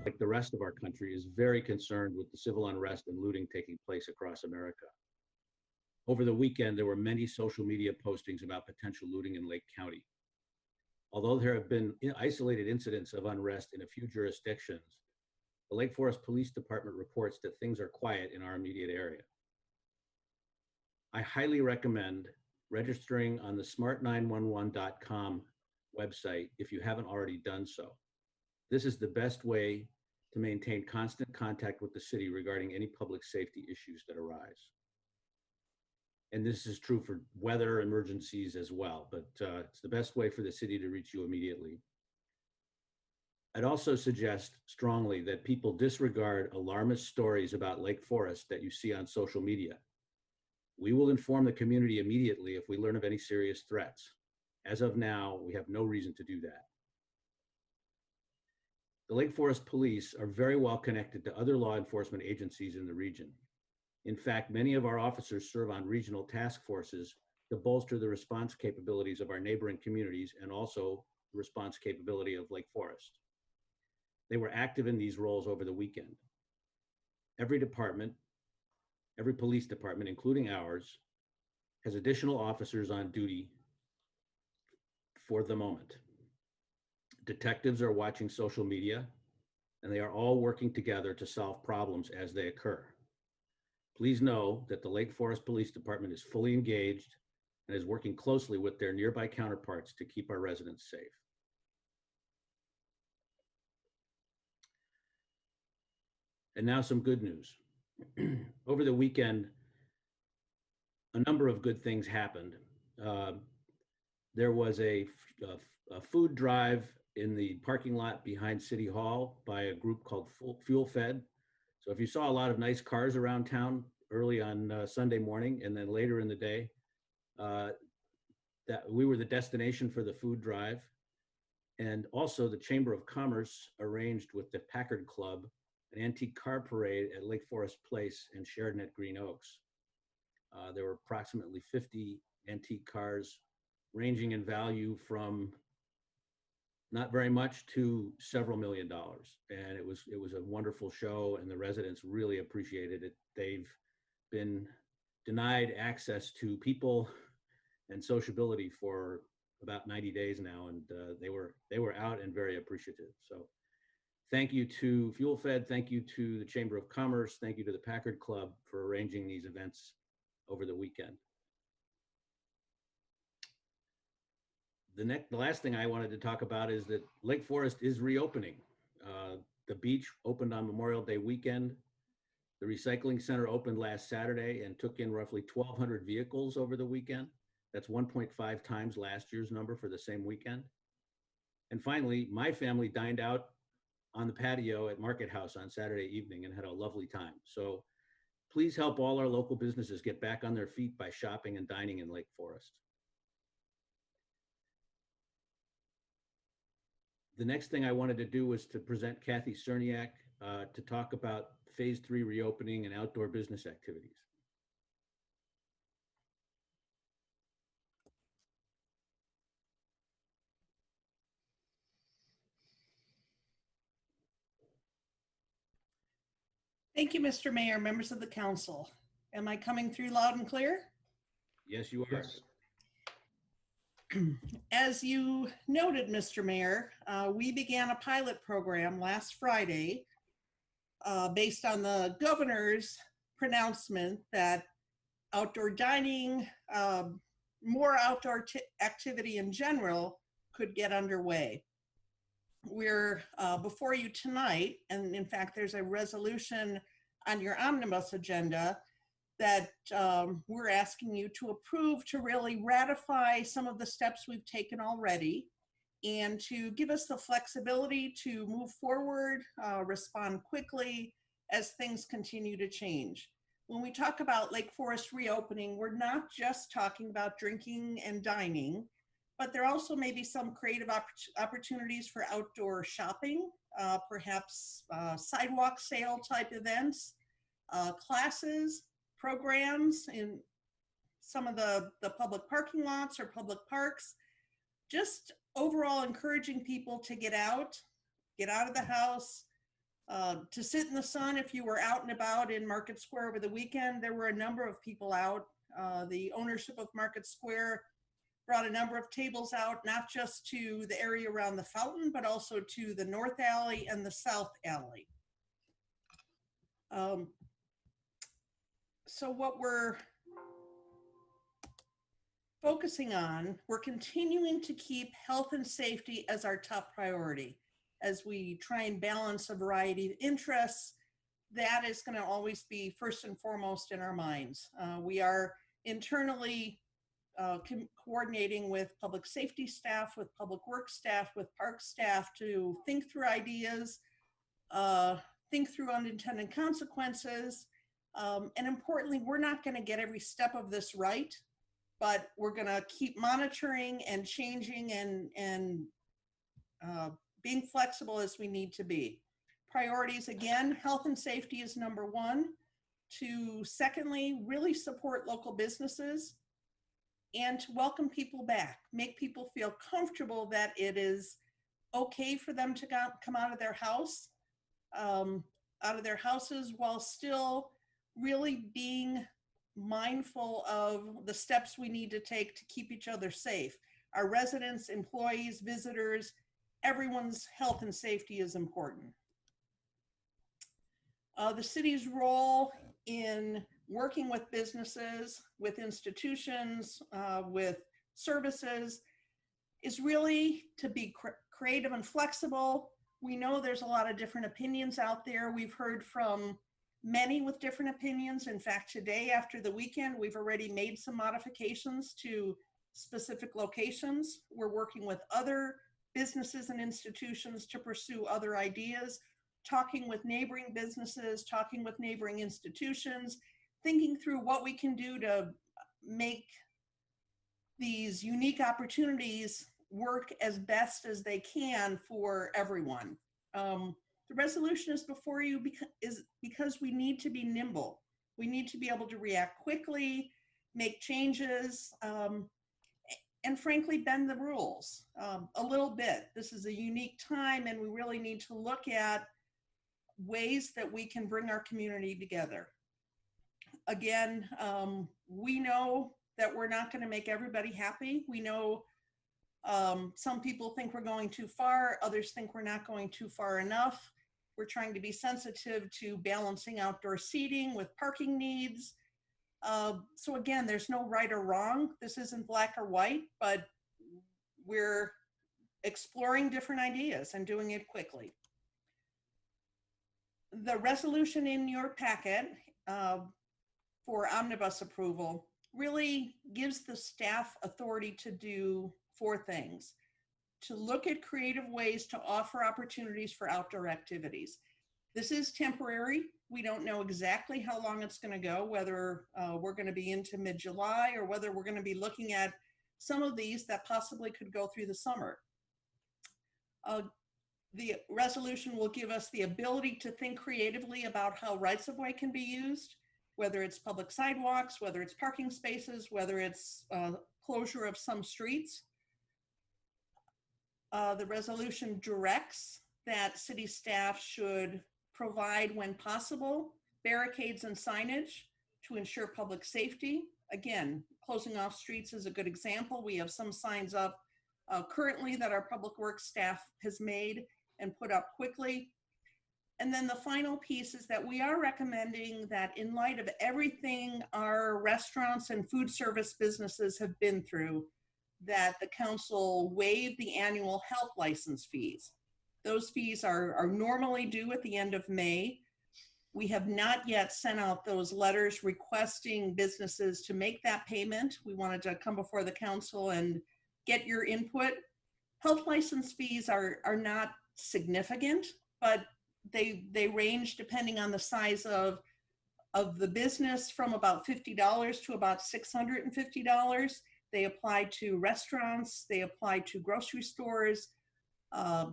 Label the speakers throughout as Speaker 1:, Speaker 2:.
Speaker 1: like the rest of our country, is very concerned with the civil unrest and looting taking place across America. Over the weekend, there were many social media postings about potential looting in Lake County. Although there have been isolated incidents of unrest in a few jurisdictions, the Lake Forest Police Department reports that things are quiet in our immediate area. I highly recommend registering on the smart911.com website if you haven't already done so. This is the best way to maintain constant contact with the city regarding any public safety issues that arise. And this is true for weather emergencies as well, but it's the best way for the city to reach you immediately. I'd also suggest strongly that people disregard alarmist stories about Lake Forest that you see on social media. We will inform the community immediately if we learn of any serious threats. As of now, we have no reason to do that. The Lake Forest Police are very well connected to other law enforcement agencies in the region. In fact, many of our officers serve on regional task forces to bolster the response capabilities of our neighboring communities and also the response capability of Lake Forest. They were active in these roles over the weekend. Every department, every police department, including ours, has additional officers on duty for the moment. Detectives are watching social media, and they are all working together to solve problems as they occur. Please know that the Lake Forest Police Department is fully engaged and is working closely with their nearby counterparts to keep our residents safe. And now some good news. Over the weekend, a number of good things happened. There was a food drive in the parking lot behind City Hall by a group called Fuel Fed. So if you saw a lot of nice cars around town early on Sunday morning and then later in the day, that we were the destination for the food drive. And also the Chamber of Commerce arranged with the Packard Club an antique car parade at Lake Forest Place and Sheridan at Green Oaks. There were approximately 50 antique cars ranging in value from not very much to several $1 million. And it was a wonderful show, and the residents really appreciated it. They've been denied access to people and sociability for about 90 days now, and they were out and very appreciative. So thank you to Fuel Fed, thank you to the Chamber of Commerce, thank you to the Packard Club for arranging these events over the weekend. The last thing I wanted to talk about is that Lake Forest is reopening. The beach opened on Memorial Day weekend. The recycling center opened last Saturday and took in roughly 1,200 vehicles over the weekend. That's 1.5 times last year's number for the same weekend. And finally, my family dined out on the patio at Market House on Saturday evening and had a lovely time. So please help all our local businesses get back on their feet by shopping and dining in Lake Forest. The next thing I wanted to do was to present Kathy Cerniak to talk about Phase 3 reopening and outdoor business activities.
Speaker 2: Thank you, Mr. Mayor, members of the council. Am I coming through loud and clear?
Speaker 1: Yes, you are.
Speaker 3: Yes.
Speaker 2: As you noted, Mr. Mayor, we began a pilot program last Friday based on the governor's pronouncement that outdoor dining, more outdoor activity in general could get underway. We're before you tonight, and in fact, there's a resolution on your omnibus agenda that we're asking you to approve to really ratify some of the steps we've taken already and to give us the flexibility to move forward, respond quickly as things continue to change. When we talk about Lake Forest reopening, we're not just talking about drinking and dining, but there also may be some creative opportunities for outdoor shopping, perhaps sidewalk sale type events, classes, programs in some of the public parking lots or public parks, just overall encouraging people to get out of the house, to sit in the sun. If you were out and about in Market Square over the weekend, there were a number of people out. The ownership of Market Square brought a number of tables out, not just to the area around the fountain, but also to the North Alley and the South Alley. So what we're focusing on, we're continuing to keep health and safety as our top priority. As we try and balance a variety of interests, that is going to always be first and foremost in our minds. We are internally coordinating with public safety staff, with public works staff, with park staff to think through ideas, think through unintended consequences. And importantly, we're not going to get every step of this right, but we're going to keep monitoring and changing and being flexible as we need to be. Priorities, again, health and safety is number one. To secondly, really support local businesses and to welcome people back, make people feel comfortable that it is okay for them to come out of their house, out of their houses, while still really being mindful of the steps we need to take to keep each other safe. Our residents, employees, visitors, everyone's health and safety is important. The city's role in working with businesses, with institutions, with services is really to be creative and flexible. We know there's a lot of different opinions out there. We've heard from many with different opinions. In fact, today after the weekend, we've already made some modifications to specific locations. We're working with other businesses and institutions to pursue other ideas, talking with neighboring businesses, talking with neighboring institutions, thinking through what we can do to make these unique opportunities work as best as they can for everyone. The resolution is before you because we need to be nimble. We need to be able to react quickly, make changes, and frankly, bend the rules a little bit. This is a unique time and we really need to look at ways that we can bring our community together. Again, we know that we're not going to make everybody happy. We know some people think we're going too far, others think we're not going too far enough. We're trying to be sensitive to balancing outdoor seating with parking needs. So again, there's no right or wrong. This isn't black or white, but we're exploring different ideas and doing it quickly. The resolution in your packet for omnibus approval really gives the staff authority to do 4 things. To look at creative ways to offer opportunities for outdoor activities. This is temporary. We don't know exactly how long it's going to go, whether we're going to be into mid-July or whether we're going to be looking at some of these that possibly could go through the summer. The resolution will give us the ability to think creatively about how rights of way can be used, whether it's public sidewalks, whether it's parking spaces, whether it's closure of some streets. The resolution directs that city staff should provide, when possible, barricades and signage to ensure public safety. Again, closing off streets is a good example. We have some signs up currently that our public works staff has made and put up quickly. And then the final piece is that we are recommending that in light of everything our restaurants and food service businesses have been through, that the council waive the annual health license fees. Those fees are normally due at the end of May. We have not yet sent out those letters requesting businesses to make that payment. We wanted to come before the council and get your input. Health license fees are not significant, but they range depending on the size of the business from about $50 to about $650. They apply to restaurants, they apply to grocery stores,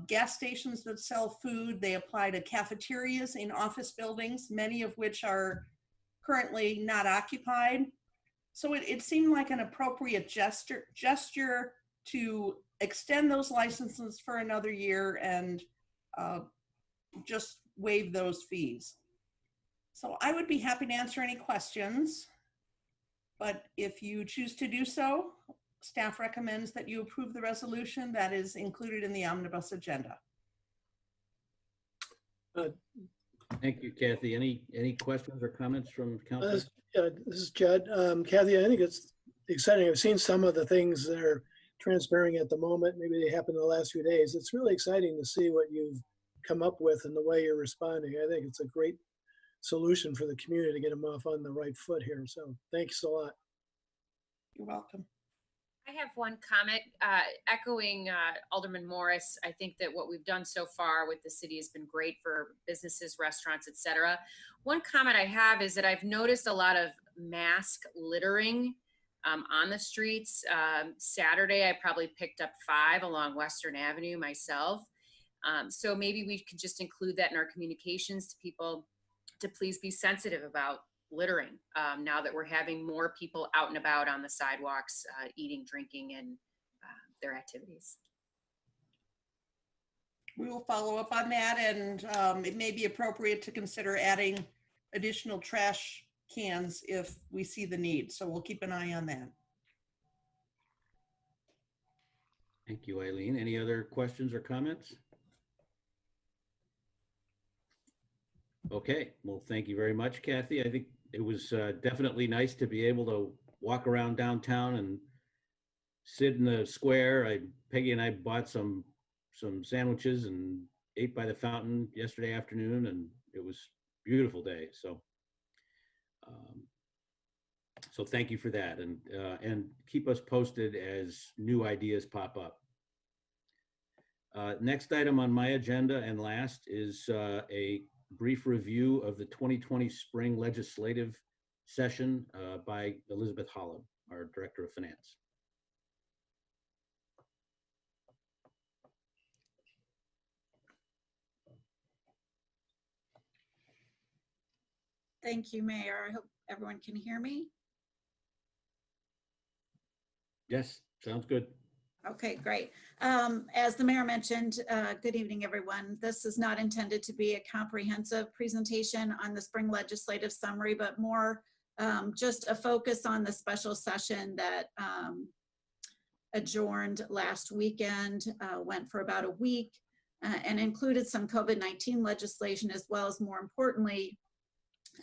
Speaker 2: gas stations that sell food. They apply to cafeterias in office buildings, many of which are currently not occupied. So it seemed like an appropriate gesture to extend those licenses for another year and just waive those fees. So I would be happy to answer any questions, but if you choose to do so, staff recommends that you approve the resolution that is included in the omnibus agenda.
Speaker 1: Thank you, Kathy. Any questions or comments from council?
Speaker 3: This is Judd. Kathy, I think it's exciting. I've seen some of the things that are transpiring at the moment. Maybe they happened in the last few days. It's really exciting to see what you've come up with and the way you're responding. I think it's a great solution for the community to get them off on the right foot here. So thanks a lot.
Speaker 2: You're welcome.
Speaker 4: I have one comment, echoing Alderman Morris. I think that what we've done so far with the city has been great for businesses, restaurants, etc. One comment I have is that I've noticed a lot of mask littering on the streets. Saturday, I probably picked up 5 along Western Avenue myself. So maybe we could just include that in our communications to people to please be sensitive about littering now that we're having more people out and about on the sidewalks, eating, drinking, and their activities.
Speaker 2: We will follow up on that, and it may be appropriate to consider adding additional trash cans if we see the need. So we'll keep an eye on that.
Speaker 1: Thank you, Eileen. Any other questions or comments? Okay, well, thank you very much, Kathy. I think it was definitely nice to be able to walk around downtown and sit in the square. Peggy and I bought some sandwiches and ate by the fountain yesterday afternoon, and it was a beautiful day. So, so thank you for that, and keep us posted as new ideas pop up. Next item on my agenda and last is a brief review of the 2020 spring legislative session by Elizabeth Holland, our Director of Finance.
Speaker 5: Thank you, Mayor. I hope everyone can hear me.
Speaker 1: Yes, sounds good.
Speaker 5: Okay, great. As the mayor mentioned, good evening, everyone. This is not intended to be a comprehensive presentation on the spring legislative summary, but more just a focus on the special session that adjourned last weekend, went for about a week, and included some COVID-19 legislation, as well as, more importantly,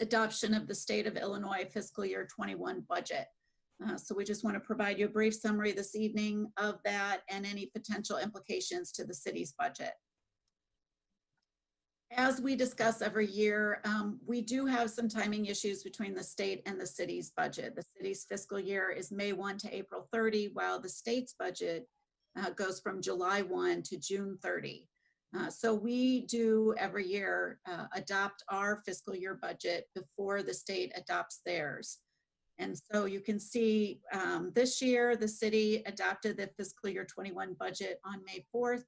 Speaker 5: adoption of the state of Illinois fiscal year 21 budget. So we just want to provide you a brief summary this evening of that and any potential implications to the city's budget. As we discuss every year, we do have some timing issues between the state and the city's budget. The city's fiscal year is May 1 to April 30, while the state's budget goes from July 1 to June 30. So we do every year adopt our fiscal year budget before the state adopts theirs. And so you can see this year, the city adopted the fiscal year 21 budget on May 4th,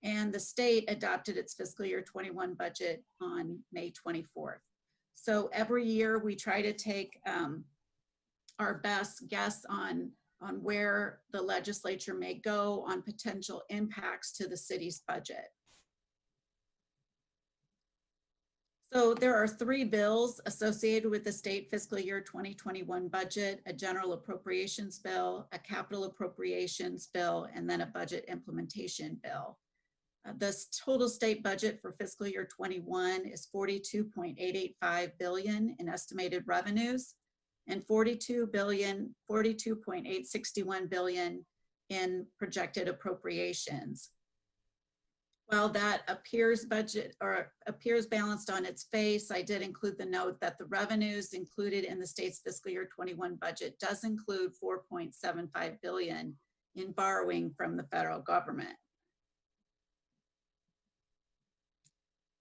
Speaker 5: and the state adopted its fiscal year 21 budget on May 24th. So every year we try to take our best guess on where the legislature may go on potential impacts to the city's budget. So there are 3 bills associated with the state fiscal year 2021 budget: a general appropriations bill, a capital appropriations bill, and then a budget implementation bill. The total state budget for fiscal year 21 is $42.885 billion in estimated revenues and $42.861 billion in projected appropriations. While that appears balanced on its face, I did include the note that the revenues included in the state's fiscal year 21 budget does include $4.75 billion in borrowing from the federal government.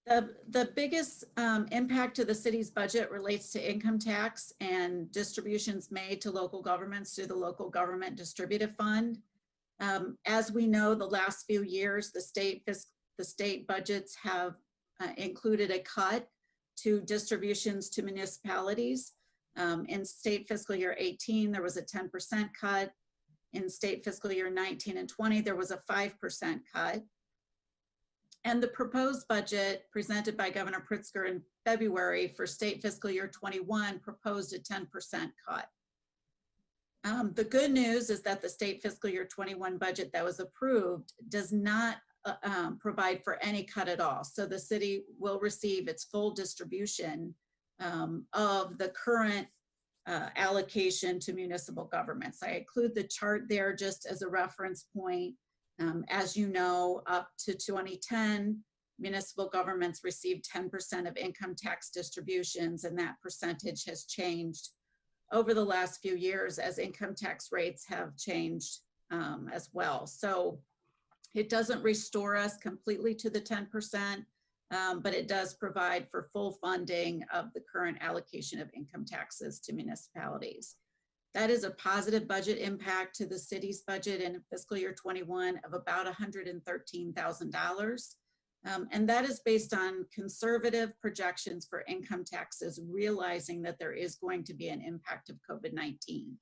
Speaker 5: The biggest impact to the city's budget relates to income tax and distributions made to local governments through the Local Government Distributive Fund. As we know, the last few years, the state budgets have included a cut to distributions to municipalities. In state fiscal year 18, there was a 10% cut. In state fiscal year 19 and 20, there was a 5% cut. And the proposed budget presented by Governor Pritzker in February for state fiscal year 21 proposed a 10% cut. The good news is that the state fiscal year 21 budget that was approved does not provide for any cut at all. So the city will receive its full distribution of the current allocation to municipal governments. I include the chart there just as a reference point. As you know, up to 2010, municipal governments received 10% of income tax distributions, and that percentage has changed over the last few years as income tax rates have changed as well. So it doesn't restore us completely to the 10%, but it does provide for full funding of the current allocation of income taxes to municipalities. That is a positive budget impact to the city's budget in fiscal year 21 of about $113,000. And that is based on conservative projections for income taxes, realizing that there is going to be an impact of COVID-19.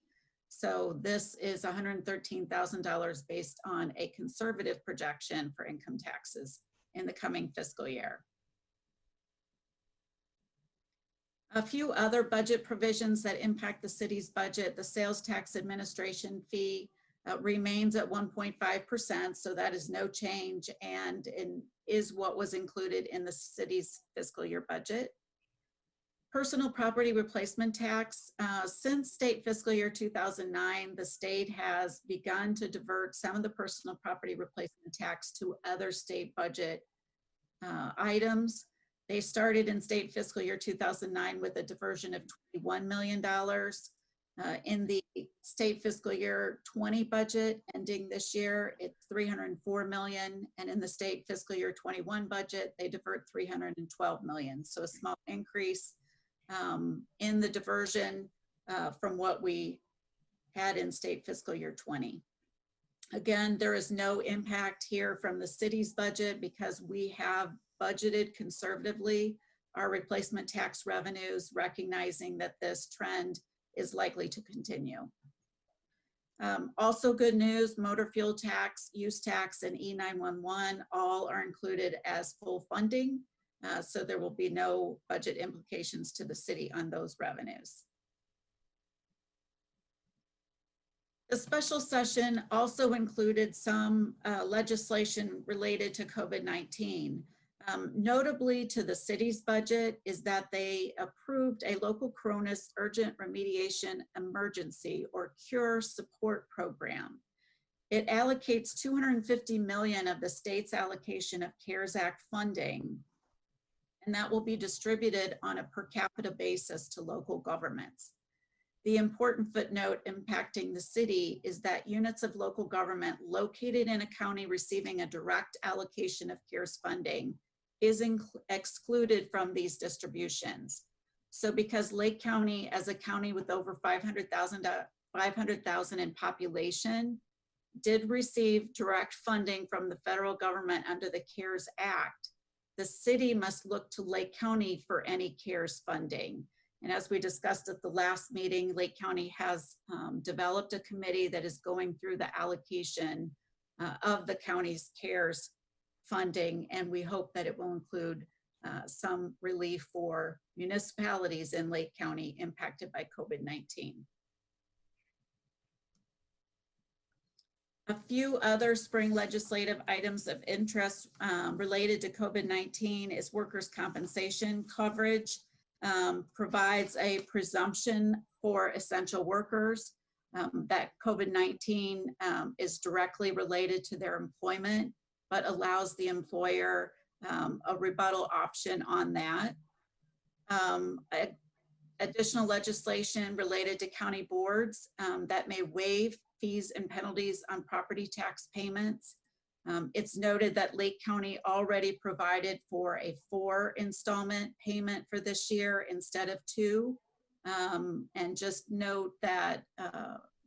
Speaker 5: So this is $113,000 based on a conservative projection for income taxes in the coming fiscal year. A few other budget provisions that impact the city's budget: the sales tax administration fee remains at 1.5%, so that is no change and is what was included in the city's fiscal year budget. Personal property replacement tax, since state fiscal year 2009, the state has begun to divert some of the personal property replacement tax to other state budget items. They started in state fiscal year 2009 with a diversion of $21 million. In the state fiscal year 20 budget ending this year, it's $304 million. And in the state fiscal year 21 budget, they divert $312 million. So a small increase in the diversion from what we had in state fiscal year 20. Again, there is no impact here from the city's budget because we have budgeted conservatively our replacement tax revenues, recognizing that this trend is likely to continue. Also good news, motor fuel tax, use tax, and E911 all are included as full funding. So there will be no budget implications to the city on those revenues. The special session also included some legislation related to COVID-19. Notably to the city's budget is that they approved a local coronis urgent remediation emergency or cure support program. It allocates $250 million of the state's allocation of CARES Act funding, and that will be distributed on a per capita basis to local governments. The important footnote impacting the city is that units of local government located in a county receiving a direct allocation of CARES funding is excluded from these distributions. So because Lake County, as a county with over 500,000 in population, did receive direct funding from the federal government under the CARES Act, the city must look to Lake County for any CARES funding. And as we discussed at the last meeting, Lake County has developed a committee that is going through the allocation of the county's CARES funding, and we hope that it will include some relief for municipalities in Lake County impacted by COVID-19. A few other spring legislative items of interest related to COVID-19 is workers' compensation coverage. Provides a presumption for essential workers that COVID-19 is directly related to their employment, but allows the employer a rebuttal option on that. Additional legislation related to county boards that may waive fees and penalties on property tax payments. It's noted that Lake County already provided for a 4 installment payment for this year instead of 2. And just note that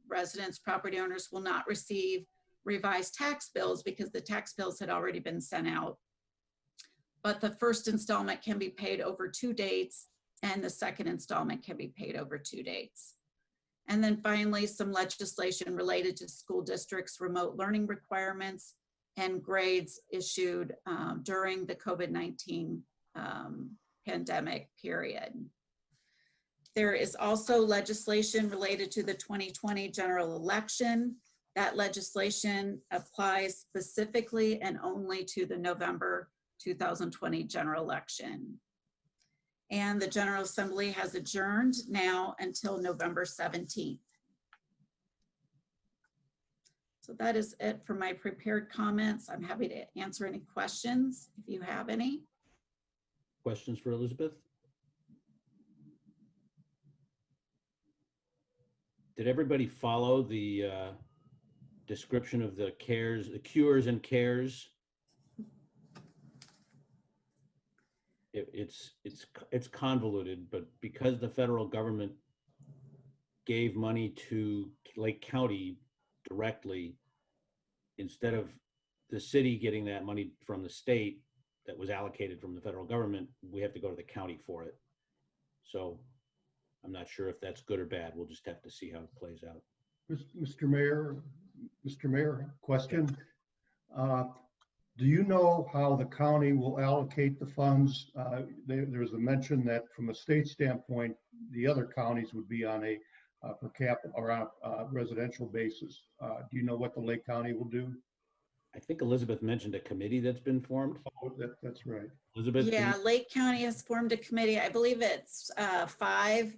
Speaker 5: residents, property owners will not receive revised tax bills because the tax bills had already been sent out. But the first installment can be paid over 2 dates and the second installment can be paid over 2 dates. And then finally, some legislation related to school districts' remote learning requirements and grades issued during the COVID-19 pandemic period. There is also legislation related to the 2020 general election. That legislation applies specifically and only to the November 2020 general election. And the General Assembly has adjourned now until November 17th. So that is it for my prepared comments. I'm happy to answer any questions if you have any.
Speaker 1: Questions for Elizabeth? Did everybody follow the description of the CARES, the cures and CARES? It's convoluted, but because the federal government gave money to Lake County directly, instead of the city getting that money from the state that was allocated from the federal government, we have to go to the county for it. So I'm not sure if that's good or bad. We'll just have to see how it plays out.
Speaker 6: Mr. Mayor, question. Do you know how the county will allocate the funds? There's a mention that from a state standpoint, the other counties would be on a per capita or on a residential basis. Do you know what the Lake County will do?
Speaker 1: I think Elizabeth mentioned a committee that's been formed.
Speaker 6: Oh, that's right.
Speaker 1: Elizabeth?
Speaker 5: Yeah, Lake County has formed a committee. I believe it's 5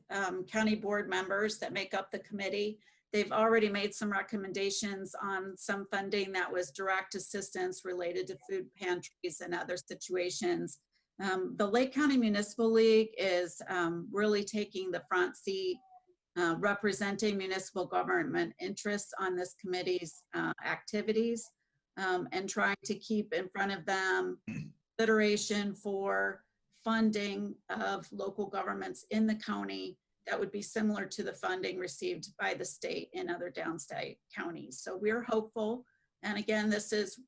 Speaker 5: county board members that make up the committee. They've already made some recommendations on some funding that was direct assistance related to food pantries and other situations. The Lake County Municipal League is really taking the front seat, representing municipal government interests on this committee's activities, and trying to keep in front of them consideration for funding of local governments in the county that would be similar to the funding received by the state in other downstate counties. So we're hopeful. And again, this is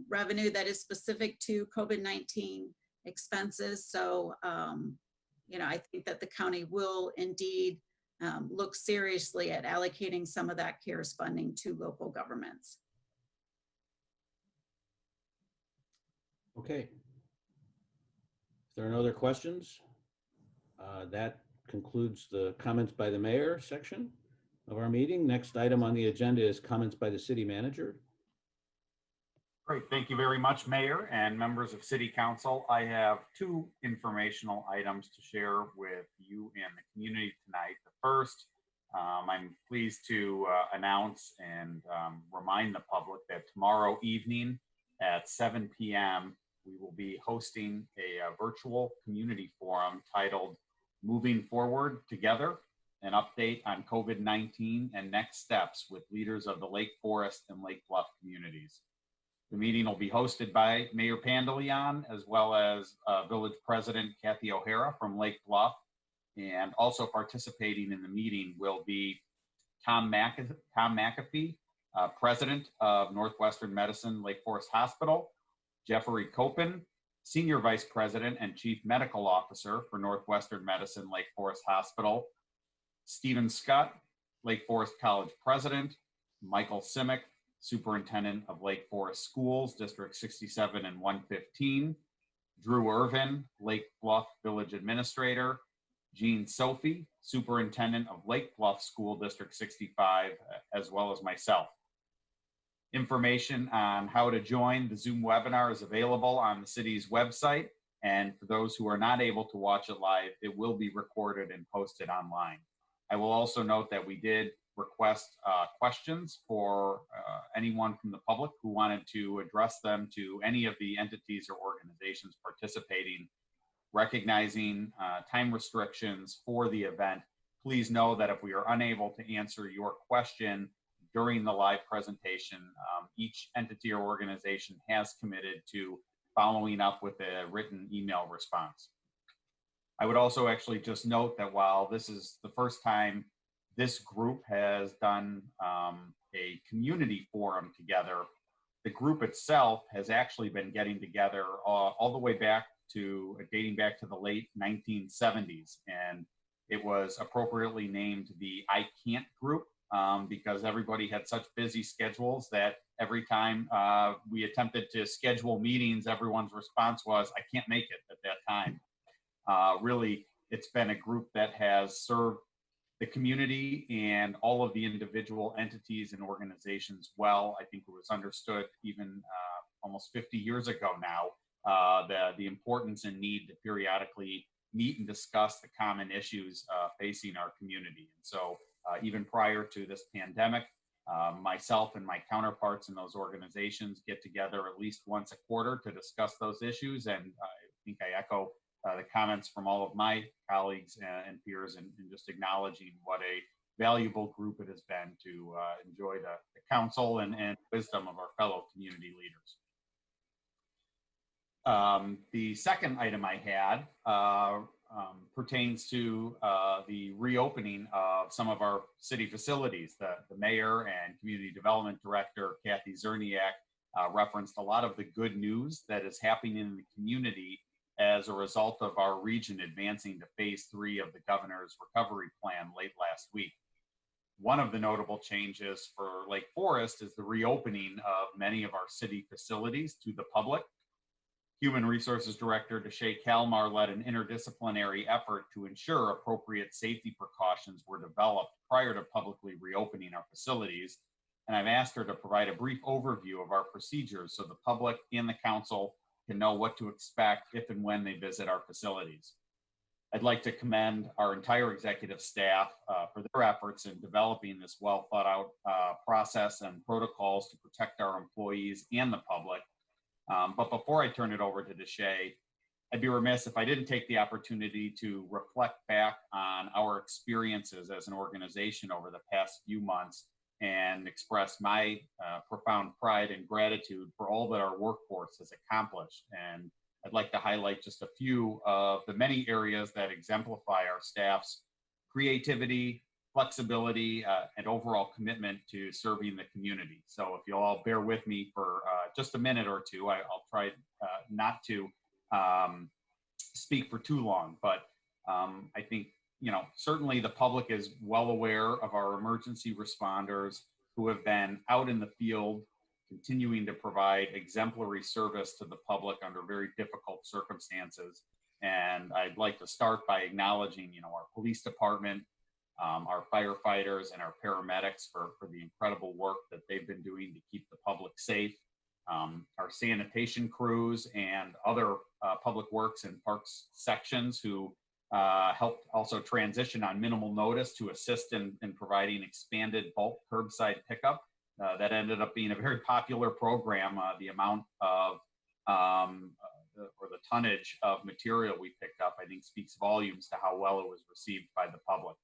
Speaker 5: revenue that is specific to COVID-19 expenses. So, you know, I think that the county will indeed look seriously at allocating some of that CARES funding to local governments.
Speaker 1: Okay. If there are no other questions, that concludes the comments by the mayor section of our meeting. Next item on the agenda is comments by the city manager.
Speaker 7: Great, thank you very much, Mayor and members of City Council. I have 2 informational items to share with you and the community tonight. The first, I'm pleased to announce and remind the public that tomorrow evening at 7 p.m. we will be hosting a virtual community forum titled Moving Forward Together, an update on COVID-19 and next steps with leaders of the Lake Forest and Lake Bluff communities. The meeting will be hosted by Mayor Pandeleon, as well as Village President Kathy O'Hara from Lake Bluff. And also participating in the meeting will be Tom McAfee, President of Northwestern Medicine Lake Forest Hospital, Jeffrey Copen, Senior Vice President and Chief Medical Officer for Northwestern Medicine Lake Forest Hospital, Stephen Scott, Lake Forest College President, Michael Simic, Superintendent of Lake Forest Schools, District 67 and 115, Drew Irvin, Lake Bluff Village Administrator, Jean Sophie, Superintendent of Lake Bluff School District 65, as well as myself. Information on how to join the Zoom webinar is available on the city's website. And for those who are not able to watch it live, it will be recorded and posted online. I will also note that we did request questions for anyone from the public who wanted to address them to any of the entities or organizations participating. Recognizing time restrictions for the event, please know that if we are unable to answer your question during the live presentation, each entity or organization has committed to following up with a written email response. I would also actually just note that while this is the first time this group has done a community forum together, the group itself has actually been getting together all the way back to dating back to the late 1970s. And it was appropriately named the I Can't group because everybody had such busy schedules that every time we attempted to schedule meetings, everyone's response was, I can't make it at that time. Really, it's been a group that has served the community and all of the individual entities and organizations well. I think it was understood even almost 50 years ago now, the importance and need to periodically meet and discuss the common issues facing our community. And so even prior to this pandemic, myself and my counterparts in those organizations get together at least once a quarter to discuss those issues. And I think I echo the comments from all of my colleagues and peers and just acknowledging what a valuable group it has been to enjoy the counsel and wisdom of our fellow community leaders. The second item I had pertains to the reopening of some of our city facilities. The mayor and community development director, Kathy Zerniak, referenced a lot of the good news that is happening in the community as a result of our region advancing to phase 3 of the governor's recovery plan late last week. One of the notable changes for Lake Forest is the reopening of many of our city facilities to the public. Human Resources Director Deshae Kalmar led an interdisciplinary effort to ensure appropriate safety precautions were developed prior to publicly reopening our facilities. And I've asked her to provide a brief overview of our procedures so the public and the council can know what to expect if and when they visit our facilities. I'd like to commend our entire executive staff for their efforts in developing this well thought out process and protocols to protect our employees and the public. But before I turn it over to Deshae, I'd be remiss if I didn't take the opportunity to reflect back on our experiences as an organization over the past few months and express my profound pride and gratitude for all that our workforce has accomplished. And I'd like to highlight just a few of the many areas that exemplify our staff's creativity, flexibility, and overall commitment to serving the community. So if you'll all bear with me for just a minute or two, I'll try not to speak for too long, but I think, certainly the public is well aware of our emergency responders who have been out in the field, continuing to provide exemplary service to the public under very difficult circumstances. And I'd like to start by acknowledging, our police department, our firefighters and our paramedics for the incredible work that they've been doing to keep the public safe. Our sanitation crews and other public works and parks sections who helped also transition on minimal notice to assist in providing expanded bulk curbside pickup. That ended up being a very popular program. The amount of or the tonnage of material we picked up, I think, speaks volumes to how well it was received by the public.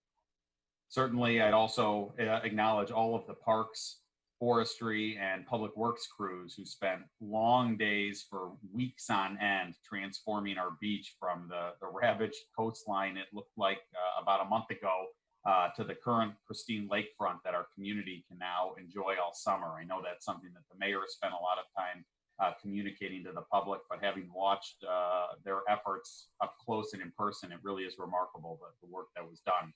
Speaker 7: Certainly, I'd also acknowledge all of the parks, forestry, and public works crews who spent long days for weeks on end transforming our beach from the ravaged coastline it looked like about a month ago to the current pristine lakefront that our community can now enjoy all summer. I know that's something that the mayor has spent a lot of time communicating to the public, but having watched their efforts up close and in person, it really is remarkable the work that was done.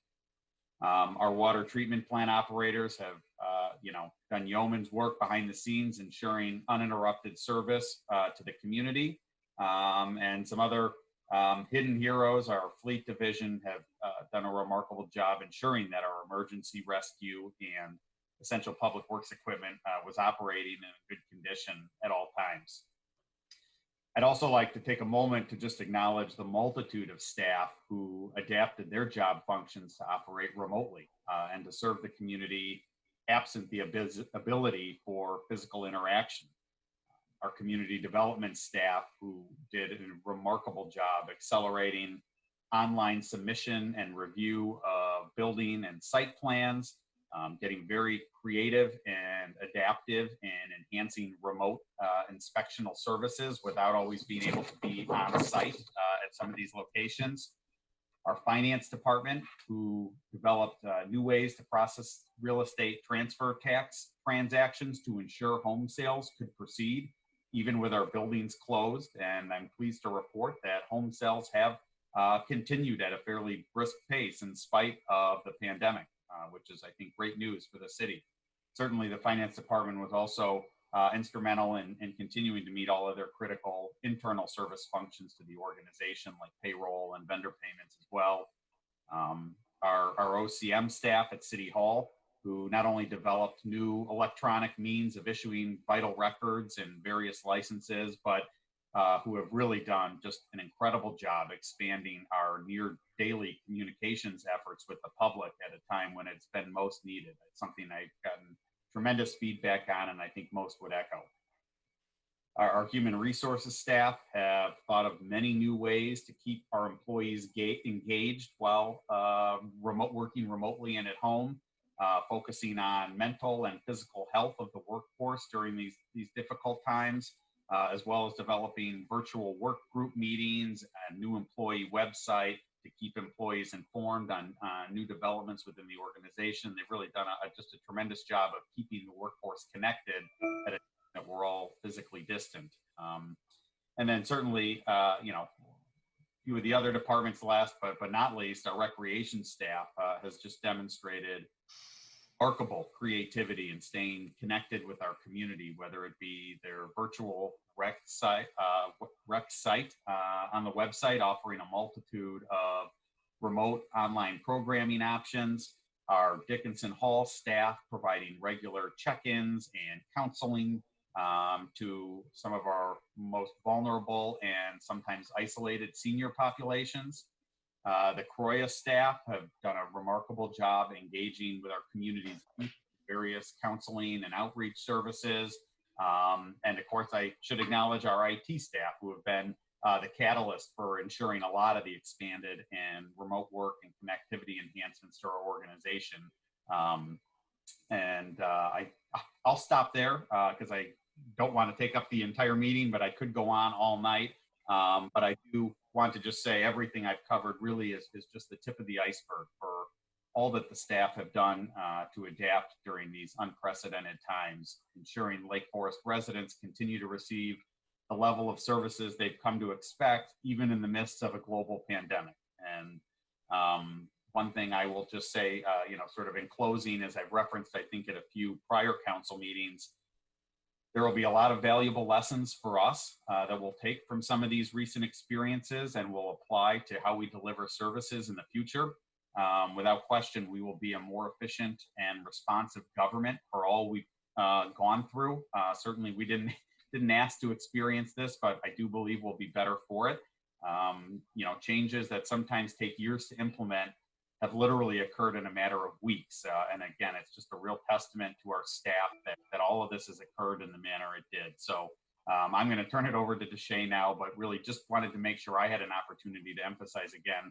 Speaker 7: Our water treatment plant operators have, done yeoman's work behind the scenes, ensuring uninterrupted service to the community. And some other hidden heroes, our fleet division, have done a remarkable job ensuring that our emergency rescue and essential public works equipment was operating in a good condition at all times. I'd also like to take a moment to just acknowledge the multitude of staff who adapted their job functions to operate remotely and to serve the community absent the ability for physical interaction. Our community development staff who did a remarkable job accelerating online submission and review of building and site plans, getting very creative and adaptive and enhancing remote inspectional services without always being able to be on site at some of these locations. Our finance department, who developed new ways to process real estate transfer tax transactions to ensure home sales could proceed, even with our buildings closed. And I'm pleased to report that home sales have continued at a fairly brisk pace in spite of the pandemic. which is, I think, great news for the city. Certainly, the finance department was also instrumental in continuing to meet all of their critical internal service functions to the organization, like payroll and vendor payments as well. Our OCM staff at City Hall, who not only developed new electronic means of issuing vital records and various licenses, but who have really done just an incredible job expanding our near daily communications efforts with the public at a time when it's been most needed. It's something I've gotten tremendous feedback on, and I think most would echo. Our human resources staff have thought of many new ways to keep our employees engaged while working remotely and at home, focusing on mental and physical health of the workforce during these difficult times, as well as developing virtual work group meetings and new employee website to keep employees informed on new developments within the organization. They've really done just a tremendous job of keeping the workforce connected at a time that we're all physically distant. And then certainly, you know, a few of the other departments last, but not least, our recreation staff has just demonstrated remarkable creativity and staying connected with our community, whether it be their virtual rec site on the website, offering a multitude of remote online programming options, our Dickinson Hall staff providing regular check-ins and counseling to some of our most vulnerable and sometimes isolated senior populations. The CROYA staff have done a remarkable job engaging with our community's various counseling and outreach services. And of course, I should acknowledge our IT staff, who have been the catalyst for ensuring a lot of the expanded and remote work and connectivity enhancements to our organization. I'll stop there because I don't want to take up the entire meeting, but I could go on all night. But I do want to just say everything I've covered really is just the tip of the iceberg for all that the staff have done to adapt during these unprecedented times, ensuring Lake Forest residents continue to receive the level of services they've come to expect, even in the midst of a global pandemic. And one thing I will just say, you know, sort of in closing, as I've referenced, I think at a few prior council meetings, there will be a lot of valuable lessons for us that we'll take from some of these recent experiences and will apply to how we deliver services in the future. Without question, we will be a more efficient and responsive government for all we've gone through. Certainly, we didn't ask to experience this, but I do believe we'll be better for it. You know, changes that sometimes take years to implement have literally occurred in a matter of weeks. And again, it's just a real testament to our staff that all of this has occurred in the manner it did. So I'm going to turn it over to Deshay now, but really just wanted to make sure I had an opportunity to emphasize again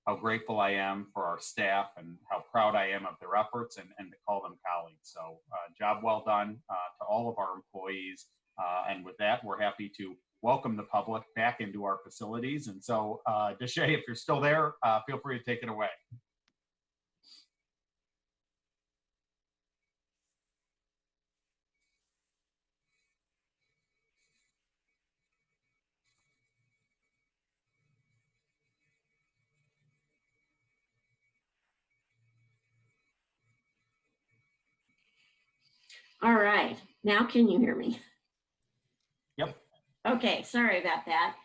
Speaker 7: how grateful I am for our staff and how proud I am of their efforts and to call them colleagues. So job well done to all of our employees. And with that, we're happy to welcome the public back into our facilities. And so Deshay, if you're still there, feel free to take it away.
Speaker 8: All right, now can you hear me?
Speaker 7: Yep.
Speaker 8: Okay, sorry about that.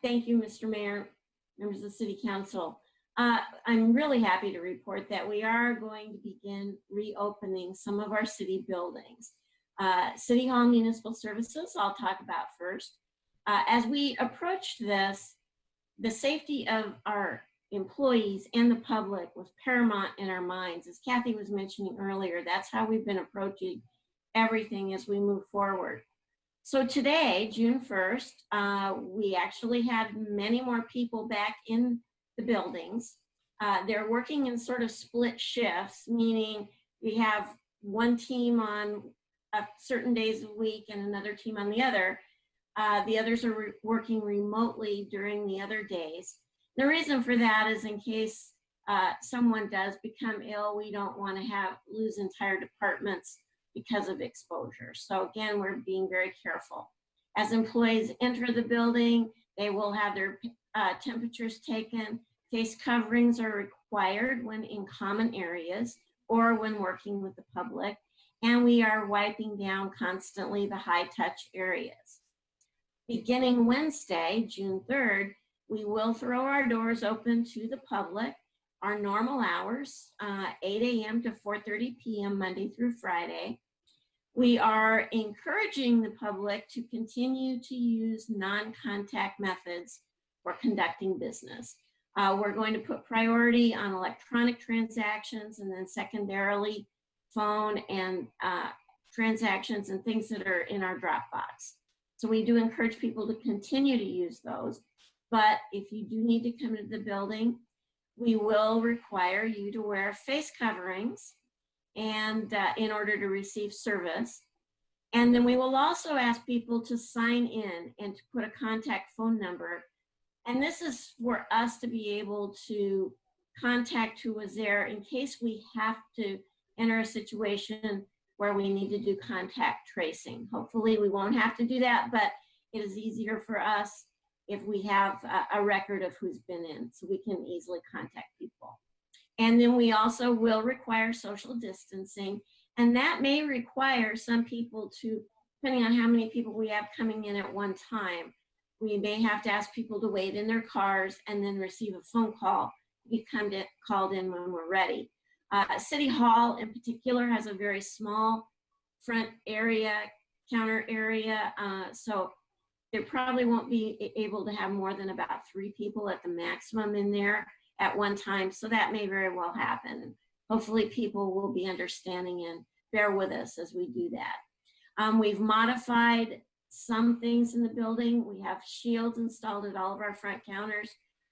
Speaker 8: Thank you, Mr. Mayor, members of the City Council. I'm really happy to report that we are going to begin reopening some of our city buildings. City Hall Municipal Services, I'll talk about first. As we approach this, the safety of our employees and the public was paramount in our minds. As Kathy was mentioning earlier, that's how we've been approaching everything as we move forward. So today, June 1st, we actually had many more people back in the buildings. They're working in sort of split shifts, meaning we have one team on certain days a week and another team on the other. The others are working remotely during the other days. The reason for that is in case someone does become ill, we don't want to lose entire departments because of exposure. So again, we're being very careful. As employees enter the building, they will have their temperatures taken, Face coverings are required when in common areas or when working with the public, and we are wiping down constantly the high touch areas. Beginning Wednesday, June 3rd, we will throw our doors open to the public, our normal hours, 8 a.m. to 4:30 p.m. Monday through Friday. We are encouraging the public to continue to use non-contact methods for conducting business. We're going to put priority on electronic transactions, and then secondarily phone and transactions and things that are in our Dropbox. So we do encourage people to continue to use those. But if you do need to come into the building, we will require you to wear face coverings and in order to receive service. And then we will also ask people to sign in and to put a contact phone number. And this is for us to be able to contact who was there in case we have to enter a situation where we need to do contact tracing. Hopefully we won't have to do that, but it is easier for us if we have a record of who's been in, so we can easily contact people. And then we also will require social distancing, and that may require some people to, depending on how many people we have coming in at one time, we may have to ask people to wait in their cars and then receive a phone call to be called in when we're ready. City Hall in particular has a very small front area, counter area, so there probably won't be able to have more than about 3 people at the maximum in there at one time. So that may very well happen. Hopefully people will be understanding and bear with us as we do that. We've modified some things in the building. We have shields installed at all of our front counters.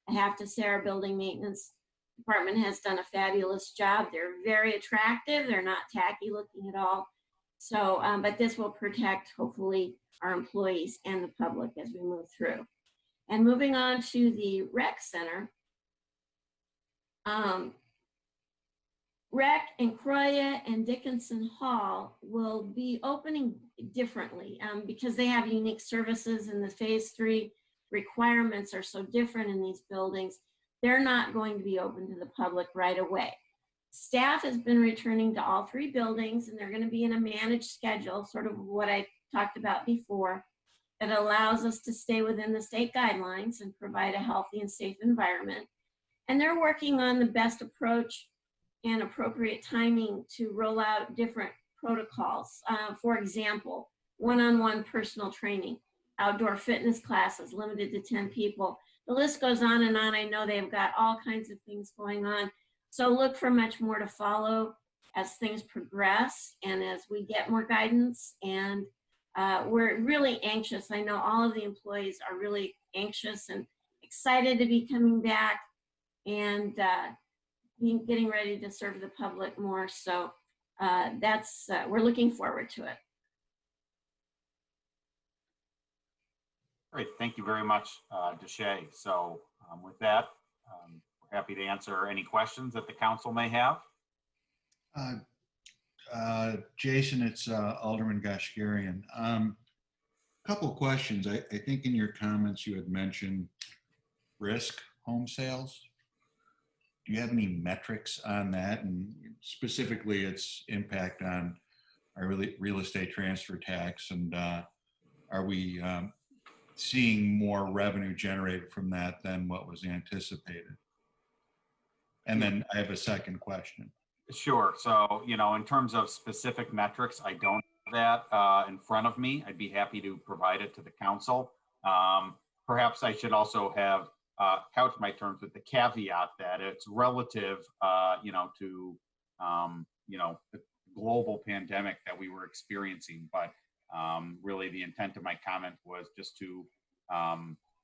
Speaker 8: I have to say our building maintenance department has done a fabulous job. They're very attractive. They're not tacky looking at all. So, but this will protect, hopefully, our employees and the public as we move through. And moving on to the rec center, rec and CROYA and Dickinson Hall will be opening differently because they have unique services, and the phase 3 requirements are so different in these buildings. They're not going to be open to the public right away. Staff has been returning to all 3 buildings, and they're going to be in a managed schedule, sort of what I talked about before, that allows us to stay within the state guidelines and provide a healthy and safe environment. And they're working on the best approach and appropriate timing to roll out different protocols. For example, one-on-one personal training, outdoor fitness classes limited to 10 people. The list goes on and on. I know they've got all kinds of things going on. So look for much more to follow as things progress and as we get more guidance. And we're really anxious. I know all of the employees are really anxious and excited to be coming back and getting ready to serve the public more. So we're looking forward to it.
Speaker 7: Great, thank you very much, Deshay. So with that, we're happy to answer any questions that the council may have.
Speaker 9: Jason, it's Alderman Gashgarian. Couple of questions. I think in your comments you had mentioned brisk home sales. Do you have any metrics on that, and specifically its impact on our real estate transfer tax? And are we seeing more revenue generated from that than what was anticipated? And then I have a second question.
Speaker 7: Sure. So, in terms of specific metrics, I don't have that in front of me. I'd be happy to provide it to the council. Perhaps I should also have couch my terms with the caveat that it's relative, to, the global pandemic that we were experiencing. But really the intent of my comment was just to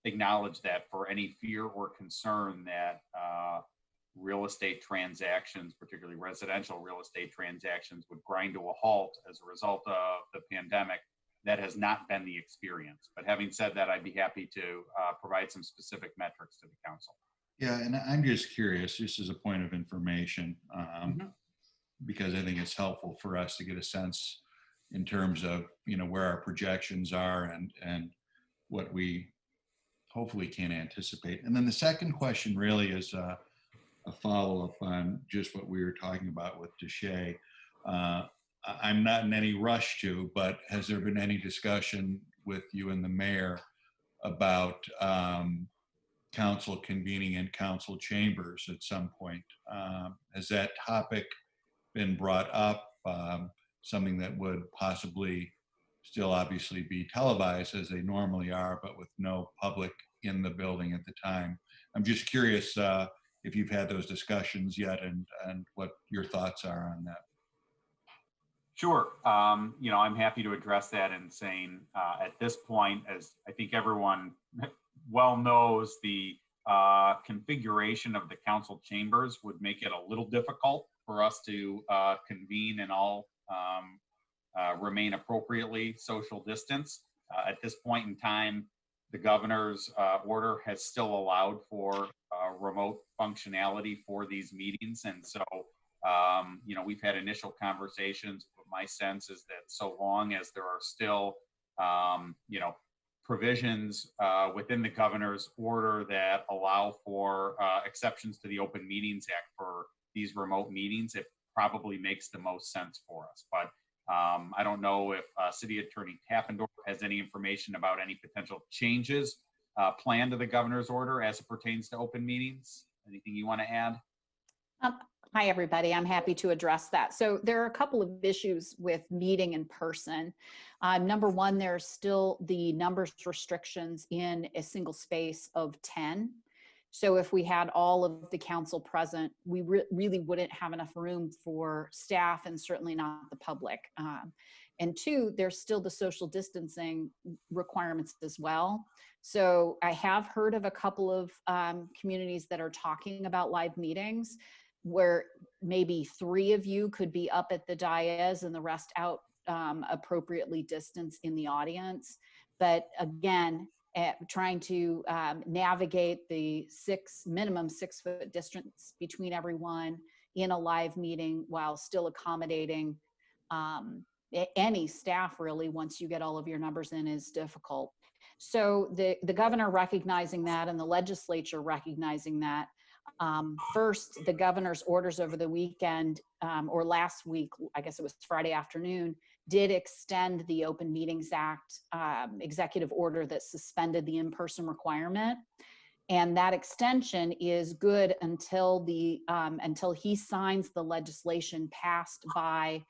Speaker 7: acknowledge that for any fear or concern that real estate transactions, particularly residential real estate transactions, would grind to a halt as a result of the pandemic, that has not been the experience. But having said that, I'd be happy to provide some specific metrics to the council.
Speaker 9: Yeah, and I'm just curious, just as a point of information, because I think it's helpful for us to get a sense in terms of, where our projections are and what we hopefully can't anticipate. And then the second question really is a follow-up on just what we were talking about with Deshay. I'm not in any rush to, but has there been any discussion with you and the mayor about council convening in council chambers at some point? Has that topic been brought up? Something that would possibly still obviously be televised as they normally are, but with no public in the building at the time. I'm just curious if you've had those discussions yet and what your thoughts are on that.
Speaker 7: Sure. You know, I'm happy to address that in saying at this point, as I think everyone well knows, the configuration of the council chambers would make it a little difficult for us to convene and all remain appropriately social distance. At this point in time, the governor's order has still allowed for remote functionality for these meetings. And so, you know, we've had initial conversations, but my sense is that so long as there are still, you know, provisions within the governor's order that allow for exceptions to the Open Meetings Act for these remote meetings, it probably makes the most sense for us. But I don't know if City Attorney Tappendorf has any information about any potential changes planned to the governor's order as it pertains to open meetings. Anything you want to add?
Speaker 10: Hi, everybody. I'm happy to address that. So there are a couple of issues with meeting in person. Number one, there's still the numbers restrictions in a single space of 10. So if we had all of the council present, we really wouldn't have enough room for staff and certainly not the public. And two, there's still the social distancing requirements as well. So I have heard of a couple of communities that are talking about live meetings where maybe 3 of you could be up at the dais and the rest out appropriately distanced in the audience. But again, trying to navigate the minimum 6 foot distance between everyone in a live meeting while still accommodating any staff really once you get all of your numbers in is difficult. So the governor recognizing that and the legislature recognizing that, first, the governor's orders over the weekend or last week, I guess it was Friday afternoon, did extend the Open Meetings Act executive order that suspended the in-person requirement. And that extension is good until he signs the legislation passed by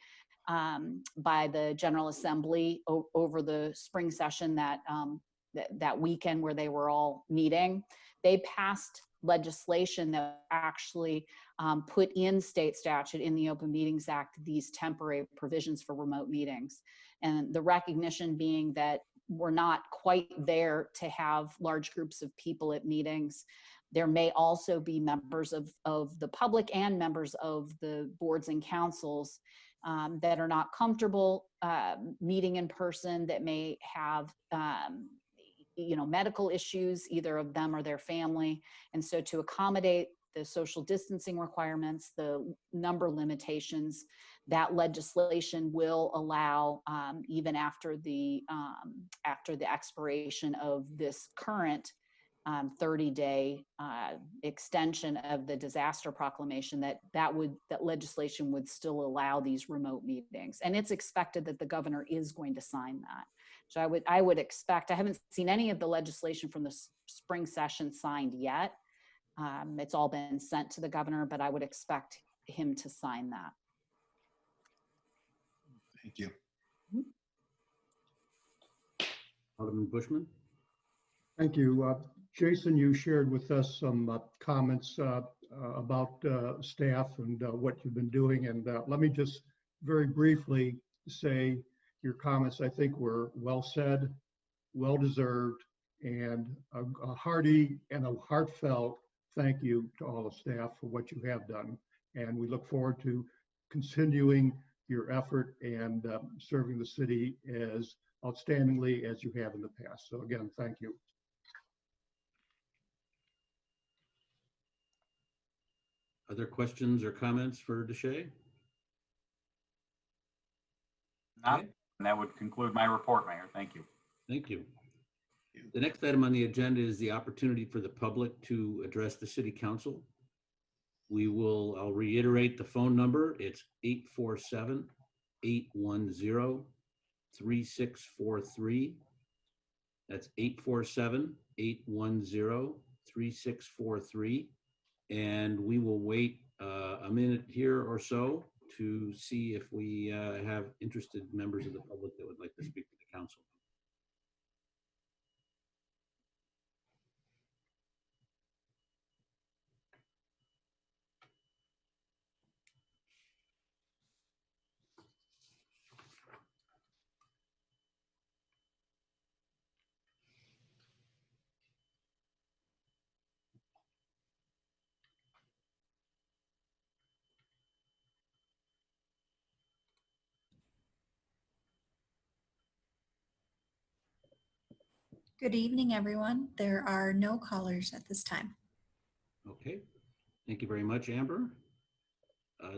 Speaker 10: the General Assembly over the spring session that weekend where they were all meeting. They passed legislation that actually put in state statute in the Open Meetings Act these temporary provisions for remote meetings. And the recognition being that we're not quite there to have large groups of people at meetings. There may also be members of the public and members of the boards and councils that are not comfortable meeting in person, that may have medical issues, either of them or their family. And so to accommodate the social distancing requirements, the number limitations, that legislation will allow, even after the expiration of this current 30-day extension of the disaster proclamation, that legislation would still allow these remote meetings. And it's expected that the governor is going to sign that. So I would expect, I haven't seen any of the legislation from the spring session signed yet. It's all been sent to the governor, but I would expect him to sign that.
Speaker 9: Thank you.
Speaker 1: Alderman Bushman.
Speaker 6: Thank you. Jason, you shared with us some comments about staff and what you've been doing. And let me just very briefly say your comments, I think, were well said, well deserved, and a hearty and a heartfelt thank you to all the staff for what you have done. And we look forward to continuing your effort and serving the city as outstandingly as you have in the past. So again, thank you.
Speaker 1: Other questions or comments for Deshay?
Speaker 7: Not, and that would conclude my report, Mayor. Thank you.
Speaker 1: Thank you. The next item on the agenda is the opportunity for the public to address the city council. I'll reiterate the phone number. It's 847-810-3643. That's 847-810-3643. And we will wait a minute here or so to see if we have interested members of the public that would like to speak to the council.
Speaker 11: Good evening, everyone. There are no callers at this time.
Speaker 1: Okay, thank you very much, Amber.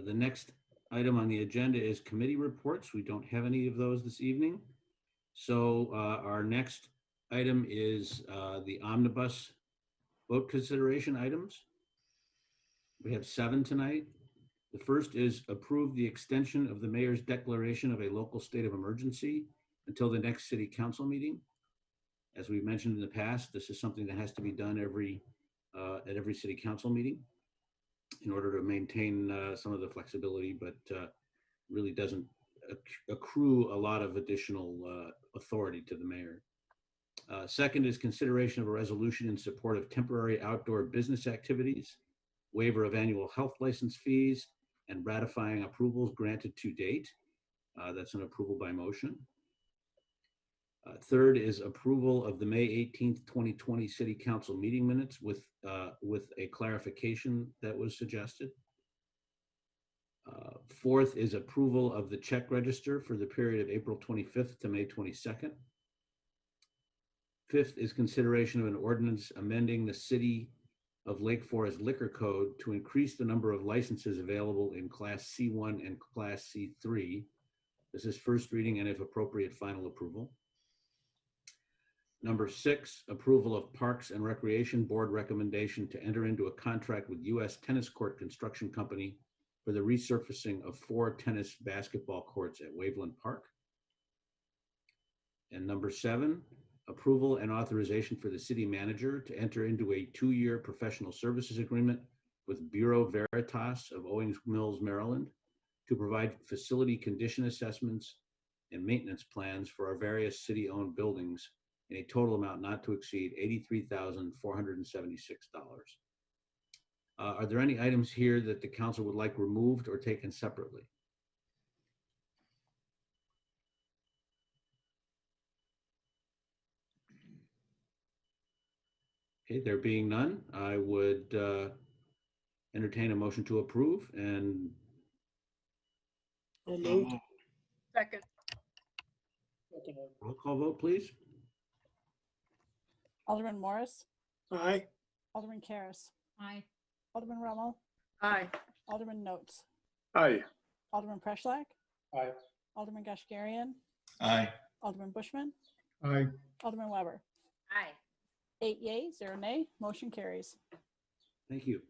Speaker 1: The next item on the agenda is committee reports. We don't have any of those this evening. So our next item is the omnibus vote consideration items. We have 7 tonight. The first is approve the extension of the mayor's declaration of a local state of emergency until the next city council meeting. As we've mentioned in the past, this is something that has to be done at every city council meeting in order to maintain some of the flexibility, but really doesn't accrue a lot of additional authority to the mayor. Second is consideration of a resolution in support of temporary outdoor business activities, waiver of annual health license fees, and ratifying approvals granted to date. That's an approval by motion. Third is approval of the May 18th, 2020 City Council meeting minutes with a clarification that was suggested. Fourth is approval of the check register for the period of April 25th to May 22nd. Fifth is consideration of an ordinance amending the City of Lake Forest Liquor Code to increase the number of licenses available in Class C1 and Class C3. This is first reading and, if appropriate, final approval. Number 6, approval of Parks and Recreation Board recommendation to enter into a contract with U.S. Tennis Court Construction Company for the resurfacing of 4 tennis basketball courts at Waveland Park. And number 7, approval and authorization for the city manager to enter into a 2-year professional services agreement with Bureau Veritas of Owings Mills, Maryland, to provide facility condition assessments and maintenance plans for our various city-owned buildings in a total amount not to exceed $83,476. Are there any items here that the council would like removed or taken separately? Okay, there being none, I would entertain a motion to approve and
Speaker 3: Second.
Speaker 1: roll call vote, please.
Speaker 12: Alderman Morris,
Speaker 3: Aye.
Speaker 12: Alderman Karas,
Speaker 4: Aye.
Speaker 12: Alderman Rummel,
Speaker 2: Aye.
Speaker 12: Alderman Notes,
Speaker 3: Aye.
Speaker 12: Alderman Preschlack,
Speaker 3: Aye.
Speaker 12: Alderman Gashgarian,
Speaker 9: Aye.
Speaker 12: Alderman Bushman,
Speaker 6: Aye.
Speaker 12: Alderman Weber.
Speaker 4: Aye.
Speaker 12: 8 yea, 0 nay, motion carries.
Speaker 1: Thank you.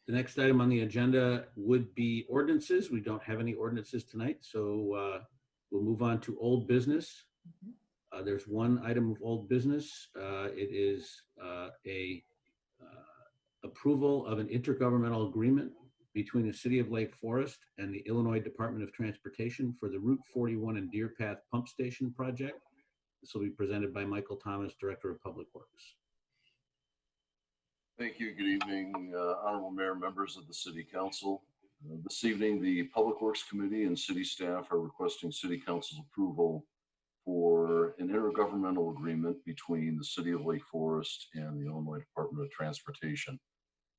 Speaker 1: The next item on the agenda would be ordinances. We don't have any ordinances tonight, so we'll move on to old business. There's one item of old business. It is approval of an intergovernmental agreement between the City of Lake Forest and the Illinois Department of Transportation for the Route 41 and Deer Path Pump Station project. This will be presented by Michael Thomas, Director of Public Works.
Speaker 13: Thank you. Good evening, Honorable Mayor, members of the City Council. This evening, the Public Works Committee and City staff are requesting City Council's approval for an intergovernmental agreement between the City of Lake Forest and the Illinois Department of Transportation.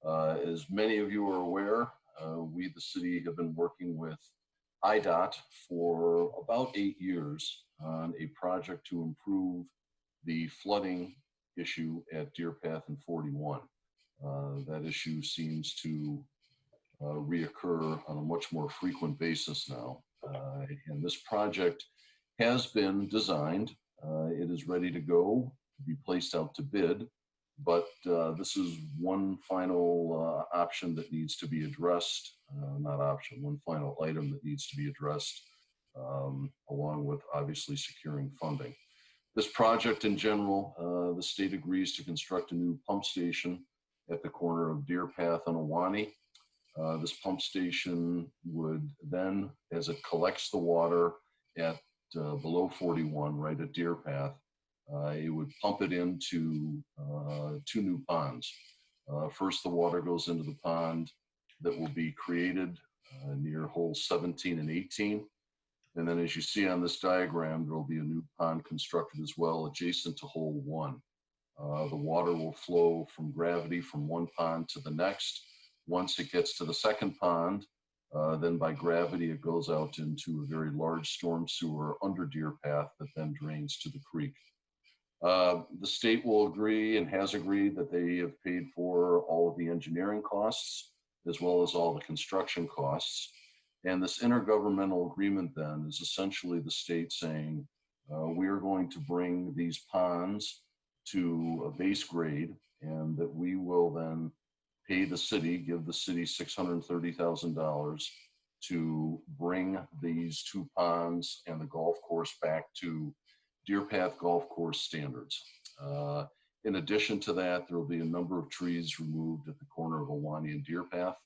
Speaker 13: As many of you are aware, we, the city, have been working with IDOT for about 8 years on a project to improve the flooding issue at Deer Path and 41. That issue seems to reoccur on a much more frequent basis now. And this project has been designed It is ready to go to be placed out to bid, but this is one final option that needs to be addressed, not option, one final item that needs to be addressed, along with obviously securing funding. This project in general, the state agrees to construct a new pump station at the corner of Deer Path and Awani. This pump station would then, as it collects the water at below 41, right at Deer Path, it would pump it into 2 new ponds. First, the water goes into the pond that will be created near holes 17 and 18. And then as you see on this diagram, there will be a new pond constructed as well adjacent to hole 1. The water will flow from gravity from one pond to the next. Once it gets to the second pond, then by gravity, it goes out into a very large storm sewer under Deer Path that then drains to the creek. The state will agree and has agreed that they have paid for all of the engineering costs as well as all the construction costs. And this intergovernmental agreement then is essentially the state saying, we are going to bring these ponds to a base grade, and that we will then pay the city, give the city $630,000 to bring these 2 ponds and the golf course back to Deer Path Golf Course standards. In addition to that, there will be a number of trees removed at the corner of Awani and Deer Path.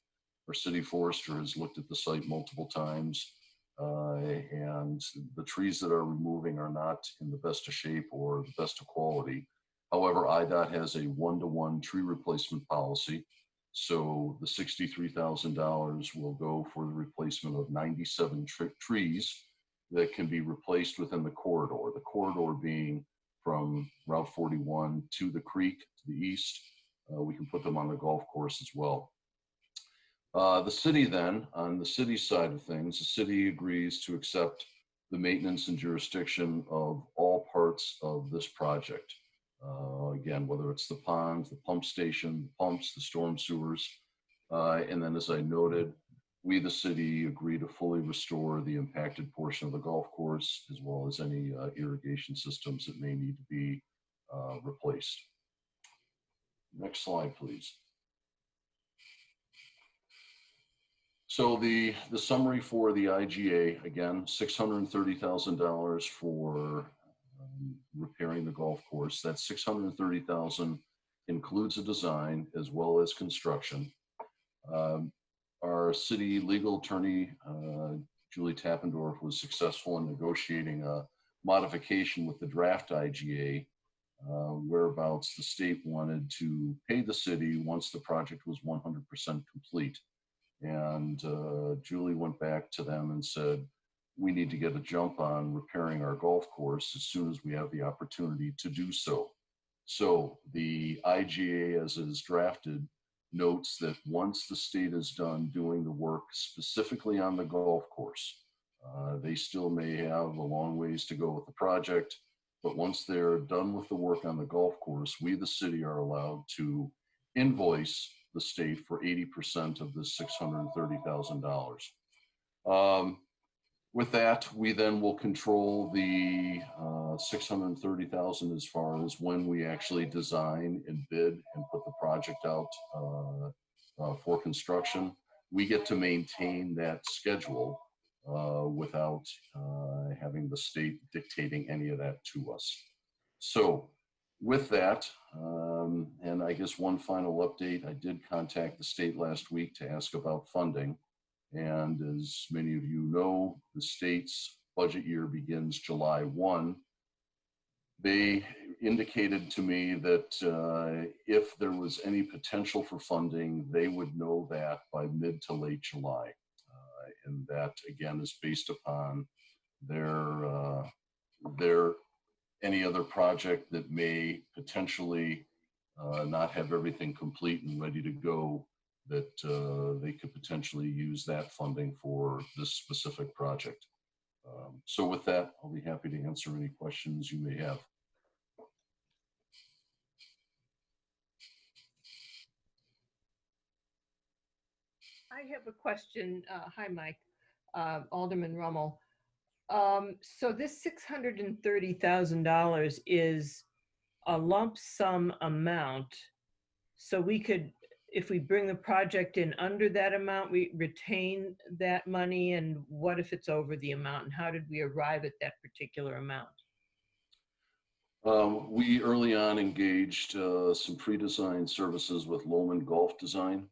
Speaker 13: Our city forester has looked at the site multiple times, and the trees that are removing are not in the best of shape or the best of quality. However, IDOT has a 1-to-1 tree replacement policy. So the $63,000 will go for the replacement of 97 trees that can be replaced within the corridor being from Route 41 to the creek to the east. We can put them on the golf course as well. The city then, on the city side of things, the city agrees to accept the maintenance and jurisdiction of all parts of this project. Again, whether it's the ponds, the pump station, the pumps, the storm sewers. And then as I noted, we, the city, agree to fully restore the impacted portion of the golf course, as well as any irrigation systems that may need to be replaced. Next slide, please. So the summary for the IGA, again, $630,000 for repairing the golf course. That $630,000 includes a design as well as construction. Our city legal attorney, Julie Tappendorf, was successful in negotiating a modification with the draft IGA, whereabouts the state wanted to pay the city once the project was 100% complete. And Julie went back to them and said, we need to get a jump on repairing our golf course as soon as we have the opportunity to do so. So the IGA, as it is drafted, notes that once the state is done doing the work specifically on the golf course, they still may have a long ways to go with the project, but once they're done with the work on the golf course, we, the city, are allowed to invoice the state for 80% of the $630,000. With that, we then will control the $630,000 as far as when we actually design and bid and put the project out for construction. We get to maintain that schedule without having the state dictating any of that to us. So with that, and I guess one final update, I did contact the state last week to ask about funding. And as many of you know, the state's budget year begins July 1. They indicated to me that if there was any potential for funding, they would know that by mid to late July. And that, again, is based upon their any other project that may potentially not have everything complete and ready to go, that they could potentially use that funding for this specific project. So with that, I'll be happy to answer any questions you may have.
Speaker 14: I have a question. Hi, Mike. Alderman Rummel. So this $630,000 is a lump sum amount. So we could, if we bring the project in under that amount, we retain that money. And what if it's over the amount? And how did we arrive at that particular amount?
Speaker 13: We early on engaged some pre-design services with Lohman Golf Design,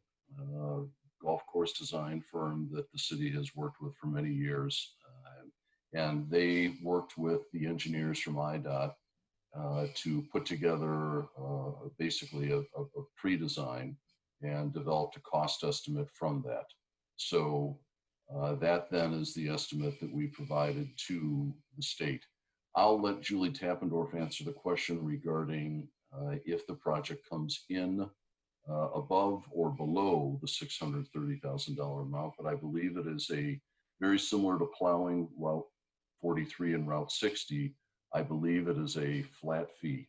Speaker 13: golf course design firm that the city has worked with for many years. And they worked with the engineers from IDOT to put together basically a pre-design and developed a cost estimate from that. So that then is the estimate that we provided to the state. I'll let Julie Tappendorf answer the question regarding if the project comes in above or below the $630,000 amount, but I believe it is a very similar to plowing Route 43 and Route 60. I believe it is a flat fee.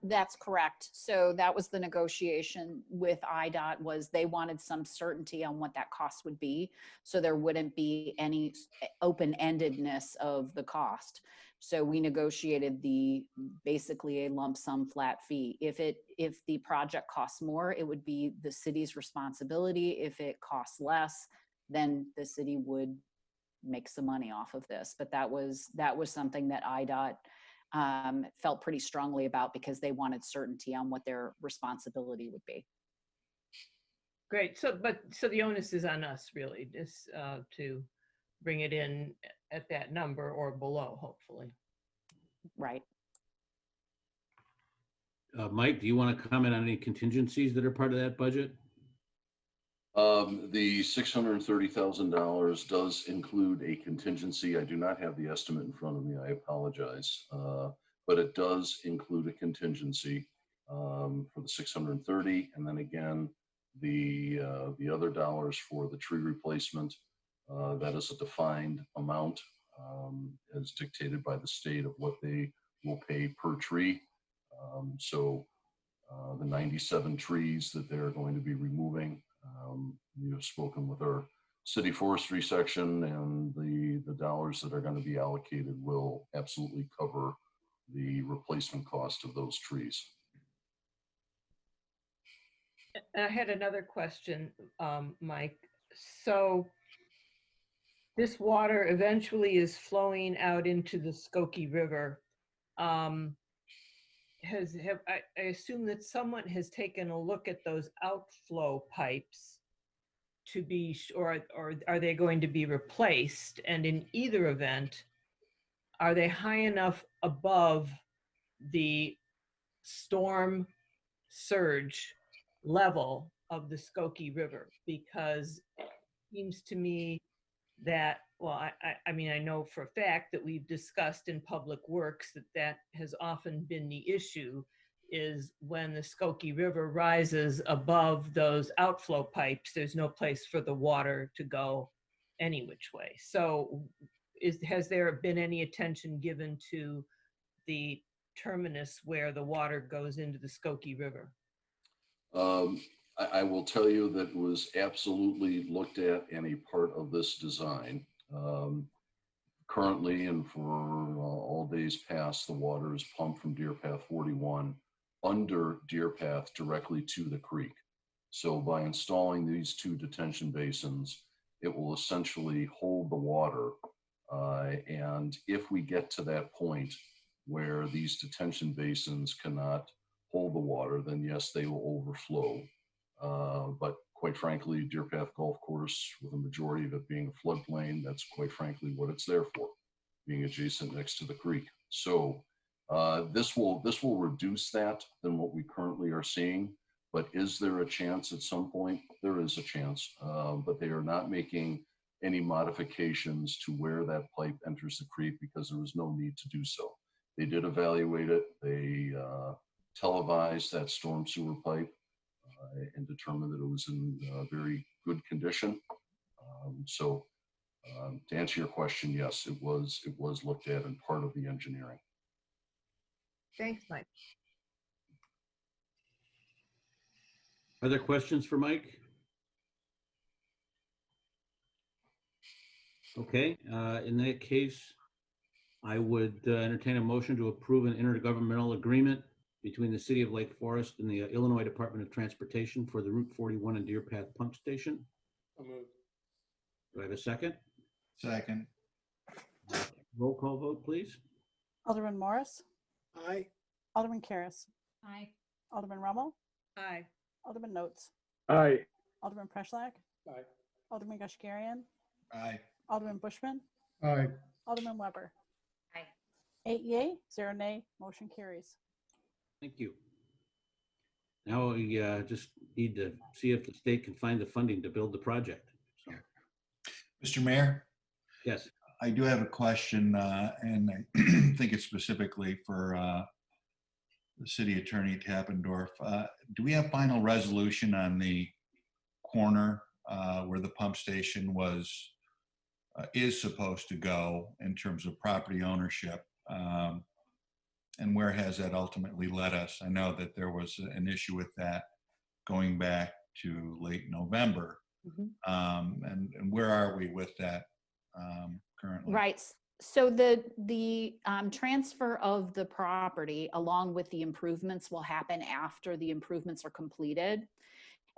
Speaker 10: That's correct. So that was the negotiation with IDOT, was they wanted some certainty on what that cost would be. So there wouldn't be any open-endedness of the cost. So we negotiated basically a lump sum flat fee. If the project costs more, it would be the city's responsibility. If it costs less, then the city would make some money off of this. But that was something that IDOT felt pretty strongly about, because they wanted certainty on what their responsibility would be.
Speaker 14: Great. So the onus is on us, really, just to bring it in at that number or below, hopefully.
Speaker 10: Right.
Speaker 1: Mike, do you want to comment on any contingencies that are part of that budget?
Speaker 13: The $630,000 does include a contingency. I do not have the estimate in front of me. I apologize. But it does include a contingency for the 630. And then again, the other dollars for the tree replacement, that is a defined amount as dictated by the state of what they will pay per tree. So the 97 trees that they're going to be removing, we have spoken with our city forestry section, and the dollars that are going to be allocated will absolutely cover the replacement cost of those trees.
Speaker 14: I had another question, Mike. So this water eventually is flowing out into the Skokie River. I assume that someone has taken a look at those outflow pipes to be sure, or are they going to be replaced? And in either event, are they high enough above the storm surge level of the Skokie River? Because it seems to me that, well, I mean, I know for a fact that we've discussed in Public Works that has often been the issue, is when the Skokie River rises above those outflow pipes, there's no place for the water to go any which way. So has there been any attention given to the terminus where the water goes into the Skokie River?
Speaker 13: I will tell you that it was absolutely looked at and a part of this design. Currently, and for all days past, the water is pumped from Deer Path 41 under Deer Path directly to the creek. So by installing these two detention basins, it will essentially hold the water. And if we get to that point where these detention basins cannot hold the water, then yes, they will overflow. But quite frankly, Deer Path Golf Course, with a majority of it being a floodplain, that's quite frankly what it's there for, being adjacent next to the creek. So this will reduce that than what we currently are seeing. But is there a chance at some point? There is a chance, but they are not making any modifications to where that pipe enters the creek, because there was no need to do so. They did evaluate it. They televised that storm sewer pipe and determined that it was in very good condition. So to answer your question, yes, it was looked at and part of the engineering.
Speaker 14: Thanks, Mike.
Speaker 1: Other questions for Mike? Okay, in that case, I would entertain a motion to approve an intergovernmental agreement between the City of Lake Forest and the Illinois Department of Transportation for the Route 41 and Deer Path Pump Station. Do I have a second?
Speaker 9: Second.
Speaker 1: Roll call vote, please.
Speaker 12: Alderman Morris,
Speaker 3: Aye.
Speaker 12: Alderman Karas,
Speaker 4: Aye.
Speaker 12: Alderman Rummel,
Speaker 14: Aye.
Speaker 12: Alderman Notes,
Speaker 6: Aye.
Speaker 12: Alderman Preschlack,
Speaker 6: Aye.
Speaker 12: Alderman Gushgarian,
Speaker 9: Aye.
Speaker 12: Alderman Bushman,
Speaker 6: Aye.
Speaker 12: Alderman Weber.
Speaker 4: Aye.
Speaker 12: 8 yea, 0 nay, motion carries.
Speaker 1: Thank you. Now we just need to see if the state can find the funding to build the project. So,
Speaker 9: Mr. Mayor,
Speaker 1: yes.
Speaker 9: I do have a question, and I think it's specifically for the city attorney Tappendorf. Do we have final resolution on the corner where the pump station is supposed to go in terms of property ownership? And where has that ultimately led us? I know that there was an issue with that going back to late November. And where are we with that currently?
Speaker 10: Right. So the transfer of the property along with the improvements will happen after the improvements are completed.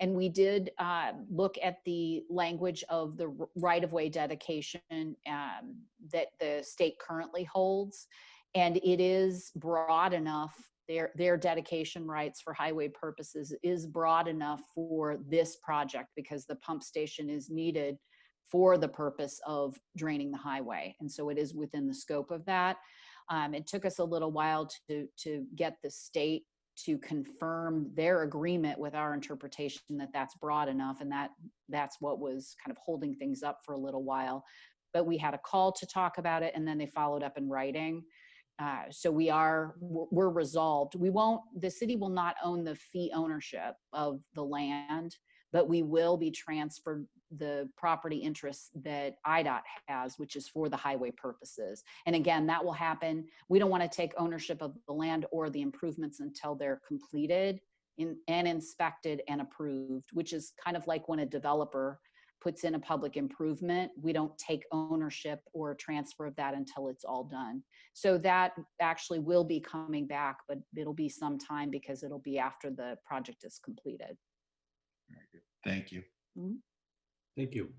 Speaker 10: And we did look at the language of the right-of-way dedication that the state currently holds. And it is broad enough, their dedication rights for highway purposes is broad enough for this project because the pump station is needed for the purpose of draining the highway. And so it is within the scope of that. It took us a little while to get the state to confirm their agreement with our interpretation that that's broad enough, and that's what was kind of holding things up for a little while. But we had a call to talk about it, and then they followed up in writing. So we're resolved. The city will not own the fee ownership of the land, but we will be transferred the property interests that IDOT has, which is for the highway purposes. And again, that will happen. We don't want to take ownership of the land or the improvements until they're completed and inspected and approved, which is kind of like when a developer puts in a public improvement, we don't take ownership or transfer of that until it's all done. So that actually will be coming back, but it'll be some time because it'll be after the project is completed.
Speaker 9: Very good. Thank you.
Speaker 10: Mm-hmm.
Speaker 1: Thank you.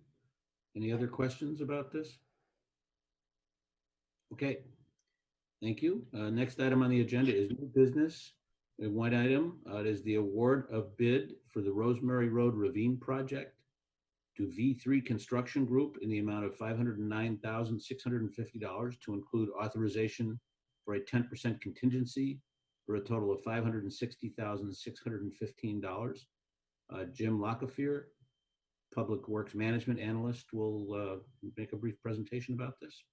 Speaker 1: Any other questions about this? Okay. Thank you. Next item on the agenda is new business. One item it is the award of bid for the Rosemary Road Ravine Project to V3 Construction Group in the amount of $509,650 to include authorization for a 10% contingency for a total of $560,615. Jim Lockefear, Public Works Management Analyst, will make a brief presentation about this.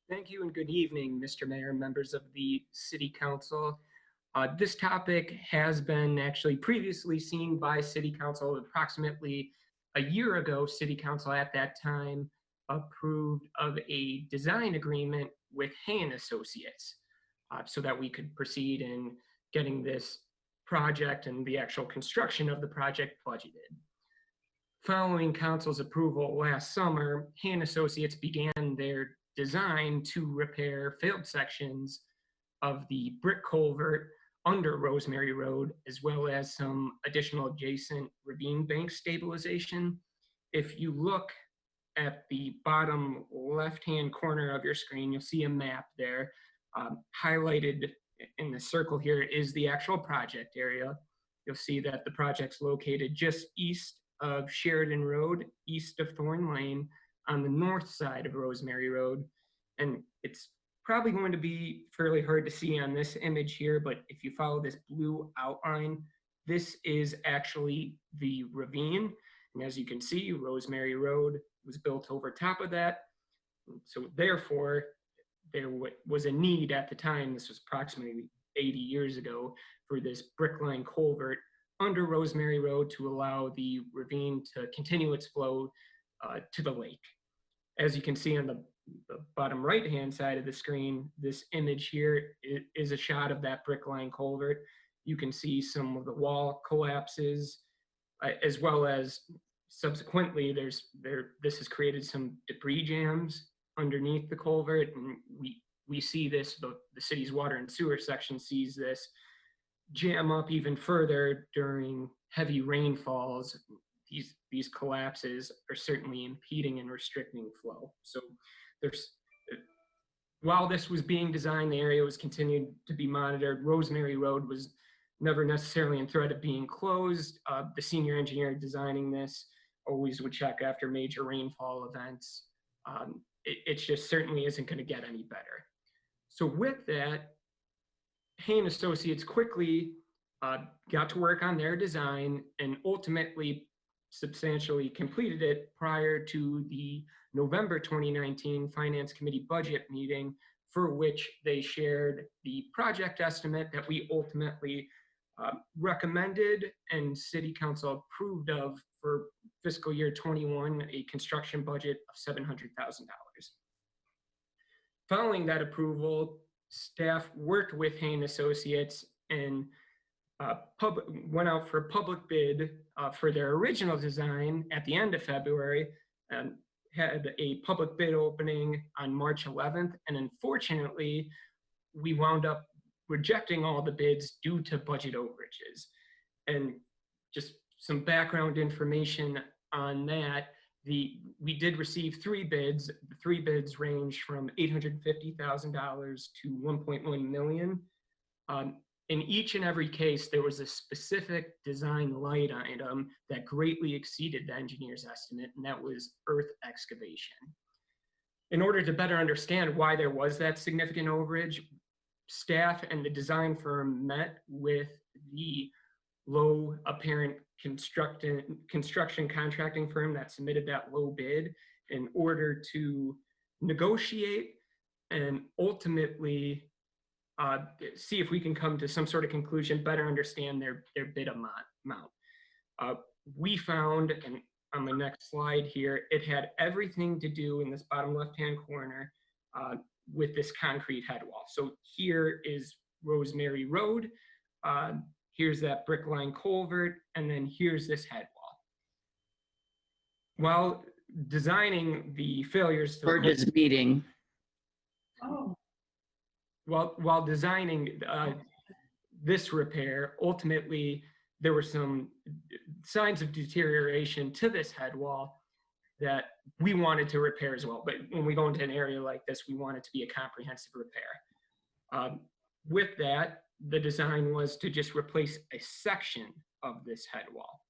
Speaker 15: Thank you and good evening, Mr. Mayor and members of the City Council. This topic has been actually previously seen by City Council approximately a year ago. City Council at that time approved of a design agreement with Hay & Associates so that we could proceed in getting this project and the actual construction of the project budgeted. Following Council's approval last summer, Hay & Associates began their design to repair failed sections of the brick culvert under Rosemary Road, as well as some additional adjacent ravine bank stabilization. If you look at the bottom left-hand corner of your screen, you'll see a map there. Highlighted in the circle here is the actual project area. You'll see that the project's located just east of Sheridan Road, east of Thorn Lane, on the north side of Rosemary Road. And it's probably going to be fairly hard to see on this image here, but if you follow this blue outline, this is actually the ravine. And as you can see, Rosemary Road was built over top of that. So therefore, there was a need at the time, this was approximately 80 years ago, for this brick-lined culvert under Rosemary Road to allow the ravine to continue its flow to the lake. As you can see on the bottom right-hand side of the screen, this image here is a shot of that brick-lined culvert. You can see some of the wall collapses, as well as subsequently, this has created some debris jams underneath the culvert, and we see this, the city's water and sewer section sees this jam up even further during heavy rainfalls. These collapses are certainly impeding and restricting flow. So while this was being designed, the area was continued to be monitored. Rosemary Road was never necessarily in threat of being closed. The senior engineer designing this always would check after major rainfall events. It just certainly isn't going to get any better. So with that, Hay and Associates quickly got to work on their design and ultimately substantially completed it prior to the November 2019 Finance Committee budget meeting, for which they shared the project estimate that we ultimately recommended and City Council approved of for fiscal year 21, a construction budget of $700,000. Following that approval, staff worked with Hay and Associates and went out for a public bid for their original design at the end of February, and had a public bid opening on March 11th. And unfortunately, we wound up rejecting all the bids due to budget overages. And just some background information on that, we did receive 3 bids. The 3 bids range from $850,000 to $1.1 million. In each and every case, there was a specific design light item that greatly exceeded the engineer's estimate, and that was earth excavation. In order to better understand why there was that significant overage, staff and the design firm met with the low apparent construction contracting firm that submitted that low bid in order to negotiate and ultimately see if we can come to some sort of conclusion, better understand their bid amount. We found, and on the next slide here, it had everything to do in this bottom left-hand corner with this concrete head wall. So here is Rosemary Road. Here's that brick line culvert, and then here's this head wall. While designing the failures to
Speaker 16: Burgess meeting.
Speaker 2: Oh.
Speaker 15: While designing this repair, ultimately there were some signs of deterioration to this head wall that we wanted to repair as well. But when we go into an area like this, we want it to be a comprehensive repair. With that, the design was to just replace a section of this head wall.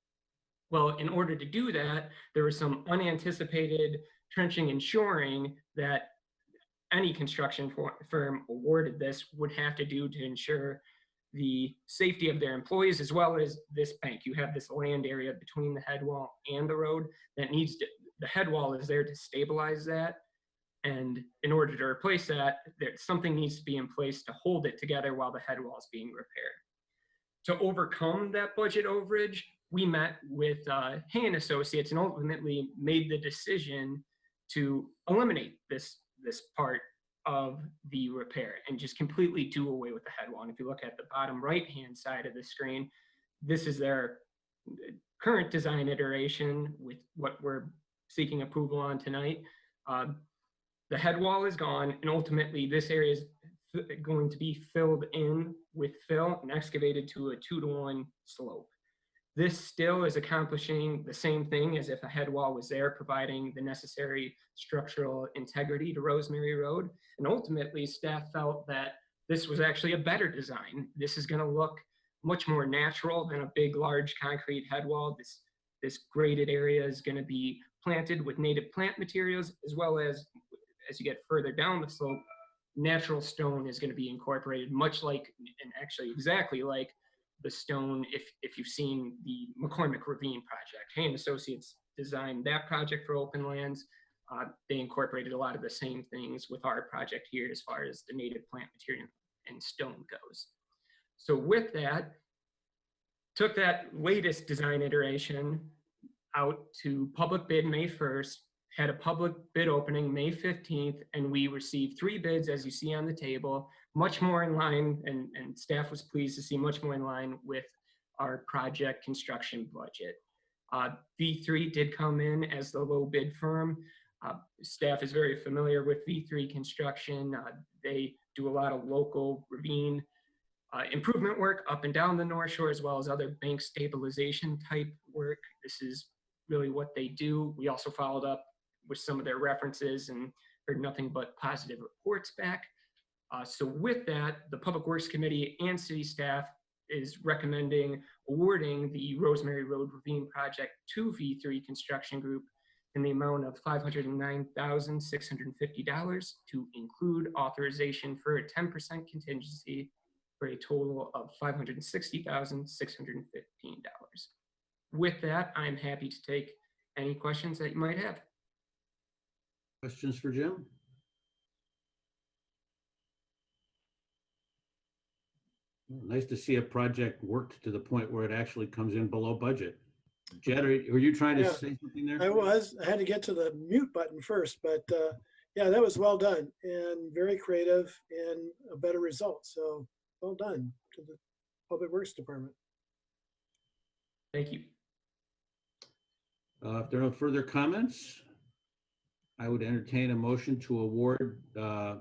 Speaker 15: Well, in order to do that, there was some unanticipated trenching and shoring that any construction firm awarded this would have to do to ensure the safety of their employees, as well as this bank. You have this land area between the head wall and the road that needs to, the head wall is there to stabilize that. And in order to replace that, something needs to be in place to hold it together while the head wall is being repaired. To overcome that budget overage, we met with Hay and Associates and ultimately made the decision to eliminate this part of the repair and just completely do away with the head wall. And if you look at the bottom right-hand side of the screen, this is their current design iteration with what we're seeking approval on tonight. The head wall is gone, and ultimately this area is going to be filled in with fill and excavated to a 2-to-1 slope. This still is accomplishing the same thing as if a head wall was there, providing the necessary structural integrity to Rosemary Road. And ultimately, staff felt that this was actually a better design. This is going to look much more natural than a big, large concrete head wall. This graded area is going to be planted with native plant materials, as well as you get further down the slope, natural stone is going to be incorporated, much like, and actually exactly like, the stone, if you've seen the McCormick Ravine project. Hay and Associates designed that project for open lands. They incorporated a lot of the same things with our project here as far as the native plant material and stone goes. So with that, took that latest design iteration out to public bid May 1st, had a public bid opening May 15th, and we received 3 bids, as you see on the table, much more in line, and staff was pleased to see much more in line with our project construction budget. V3 did come in as the low bid firm. Staff is very familiar with V3 Construction. They do a lot of local ravine improvement work up and down the North Shore, as well as other bank stabilization type work. This is really what they do. We also followed up with some of their references and heard nothing but positive reports back. So with that, the Public Works Committee and city staff is recommending awarding the Rosemary Road Ravine project to V3 Construction Group in the amount of $509,650 to include authorization for a 10% contingency for a total of $560,615. With that, I'm happy to take any questions that you might have.
Speaker 1: Questions for Jim? Nice to see a project worked to the point where it actually comes in below budget. Jed, were you trying to say something there?
Speaker 3: I was. I had to get to the mute button first, but yeah, that was well done and very creative and a better result. So well done to the Public Works Department.
Speaker 15: Thank you.
Speaker 1: If there are no further comments, I would entertain a motion to award a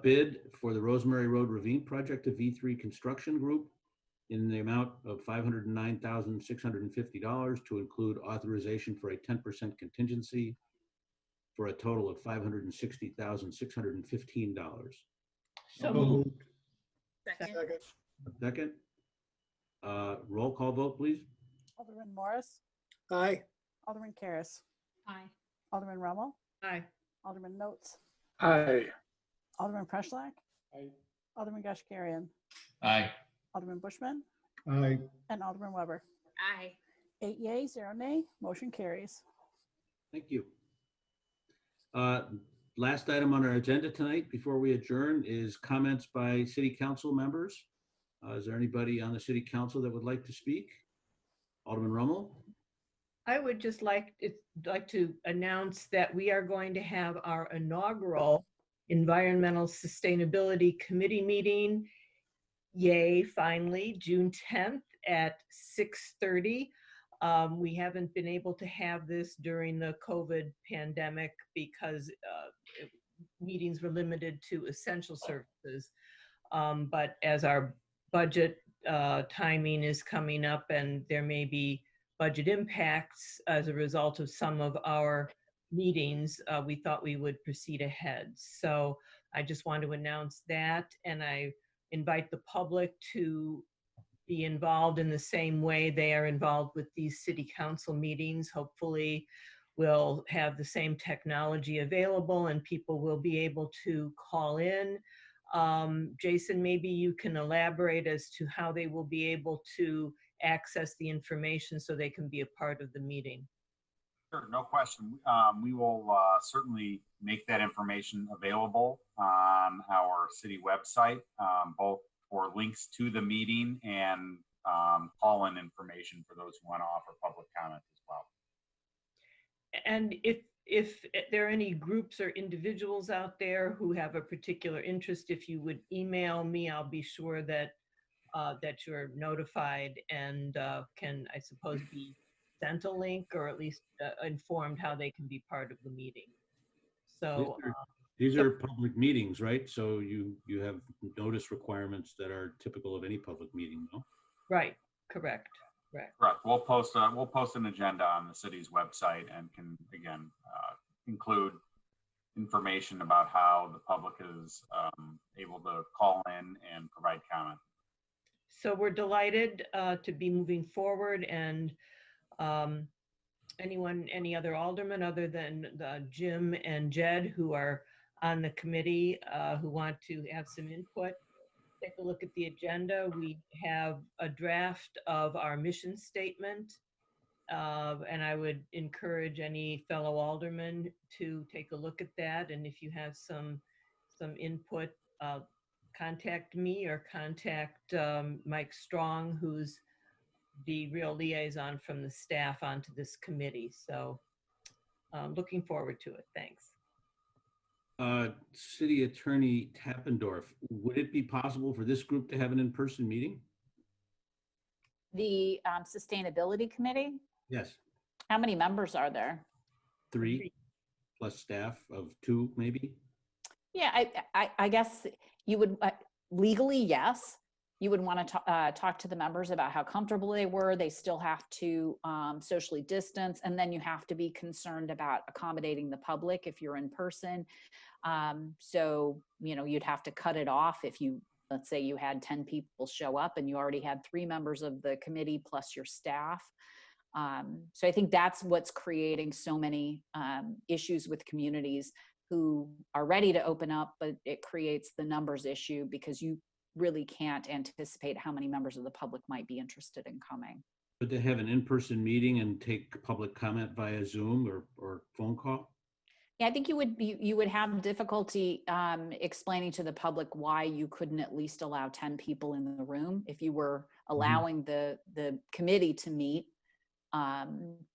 Speaker 1: bid for the Rosemary Road Ravine project to V3 Construction Group in the amount of $509,650 to include authorization for a 10% contingency for a total of $560,615.
Speaker 14: So moved.
Speaker 5: Second.
Speaker 1: Second. Roll call vote, please.
Speaker 12: Alderman Morris,
Speaker 3: Aye.
Speaker 12: Alderman Karas,
Speaker 5: Aye.
Speaker 12: Alderman Rommel,
Speaker 14: Aye.
Speaker 12: Alderman Notes,
Speaker 6: Aye.
Speaker 12: Alderman Preschlack,
Speaker 6: Aye.
Speaker 12: Alderman Gashgarian,
Speaker 9: Aye.
Speaker 12: Alderman Bushman,
Speaker 6: Aye.
Speaker 12: and Alderman Weber.
Speaker 4: Aye.
Speaker 12: 8 yea, 0 nay, motion carries.
Speaker 1: Thank you. Last item on our agenda tonight before we adjourn is comments by city council members. Is there anybody on the city council that would like to speak? Alderman Rummel?
Speaker 14: I would just like to announce that we are going to have our inaugural Environmental Sustainability Committee meeting. Yay, finally, June 10th at 6:30. We haven't been able to have this during the COVID pandemic because meetings were limited to essential services. But as our budget timing is coming up and there may be budget impacts as a result of some of our meetings, we thought we would proceed ahead. So I just want to announce that, and I invite the public to be involved in the same way they are involved with these city council meetings. Hopefully we'll have the same technology available and people will be able to call in. Jason, maybe you can elaborate as to how they will be able to access the information so they can be a part of the meeting.
Speaker 7: Sure, no question. We will certainly make that information available on our city website, both for links to the meeting and call-in information for those who want to offer public comment as well.
Speaker 14: And if there are any groups or individuals out there who have a particular interest, if you would email me, I'll be sure that that you're notified and can, I suppose, be sent a link or at least informed how they can be part of the meeting. So
Speaker 1: these are public meetings, right? So you have notice requirements that are typical of any public meeting, no?
Speaker 14: Right, correct.
Speaker 7: Correct. We'll post an agenda on the city's website and can again include information about how the public is able to call in and provide comment.
Speaker 14: So we're delighted to be moving forward, and any other aldermen other than Jim and Jed who are on the committee who want to have some input, take a look at the agenda. We have a draft of our mission statement, and I would encourage any fellow aldermen to take a look at that. And if you have some input, contact me or contact Mike Strong, who's the real liaison from the staff onto this committee. So looking forward to it. Thanks.
Speaker 1: City Attorney Tappendorf, would it be possible for this group to have an in-person meeting?
Speaker 10: The Sustainability Committee?
Speaker 1: Yes,
Speaker 10: How many members are there?
Speaker 1: 3 plus staff of 2, maybe.
Speaker 10: Yeah, I guess you would, legally, yes. You would want to talk to the members about how comfortable they were. They still have to socially distance, and then you have to be concerned about accommodating the public if you're in person. So, you'd have to cut it off if you, let's say you had 10 people show up and you already had 3 members of the committee plus your staff. So I think that's what's creating so many issues with communities who are ready to open up, but it creates the numbers issue because you really can't anticipate how many members of the public might be interested in coming.
Speaker 1: But to have an in-person meeting and take public comment via Zoom or phone call?
Speaker 10: Yeah, I think you would have difficulty explaining to the public why you couldn't at least allow 10 people in the room if you were allowing the committee to meet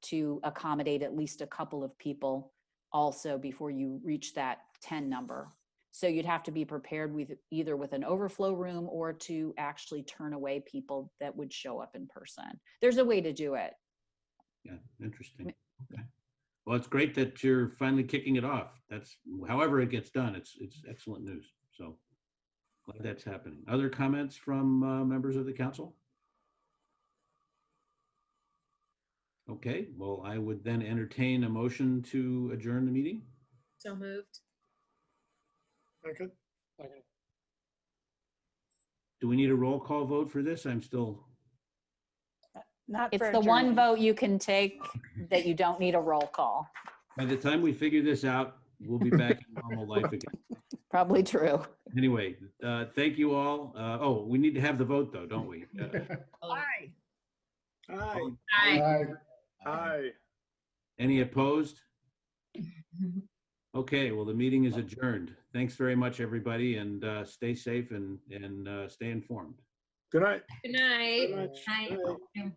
Speaker 10: to accommodate at least a couple of people also before you reach that 10 number. So you'd have to be prepared with either with an overflow room or to actually turn away people that would show up in person. There's a way to do it.
Speaker 1: Yeah, interesting. Okay. Well, it's great that you're finally kicking it off. That's, however it gets done, it's excellent news. So glad that's happening. Other comments from members of the council? Okay, well, I would then entertain a motion to adjourn the meeting.
Speaker 11: So moved.
Speaker 3: Second.
Speaker 1: Do we need a roll call vote for this? I'm still,
Speaker 12: Not
Speaker 10: It's
Speaker 12: for
Speaker 10: the one
Speaker 12: adjourning.
Speaker 10: vote you can take that you don't need a roll call.
Speaker 1: by the time we figure this out, we'll be back in normal life again.
Speaker 10: Probably true.
Speaker 1: Anyway, thank you all. Oh, we need to have the vote though, don't we?
Speaker 14: Aye.
Speaker 3: Aye.
Speaker 4: Aye.
Speaker 3: Aye.
Speaker 1: Any opposed? Okay, well, the meeting is adjourned. Thanks very much, everybody, and stay safe and stay informed.
Speaker 3: Good night.
Speaker 4: Good night.
Speaker 3: Good night. Good night.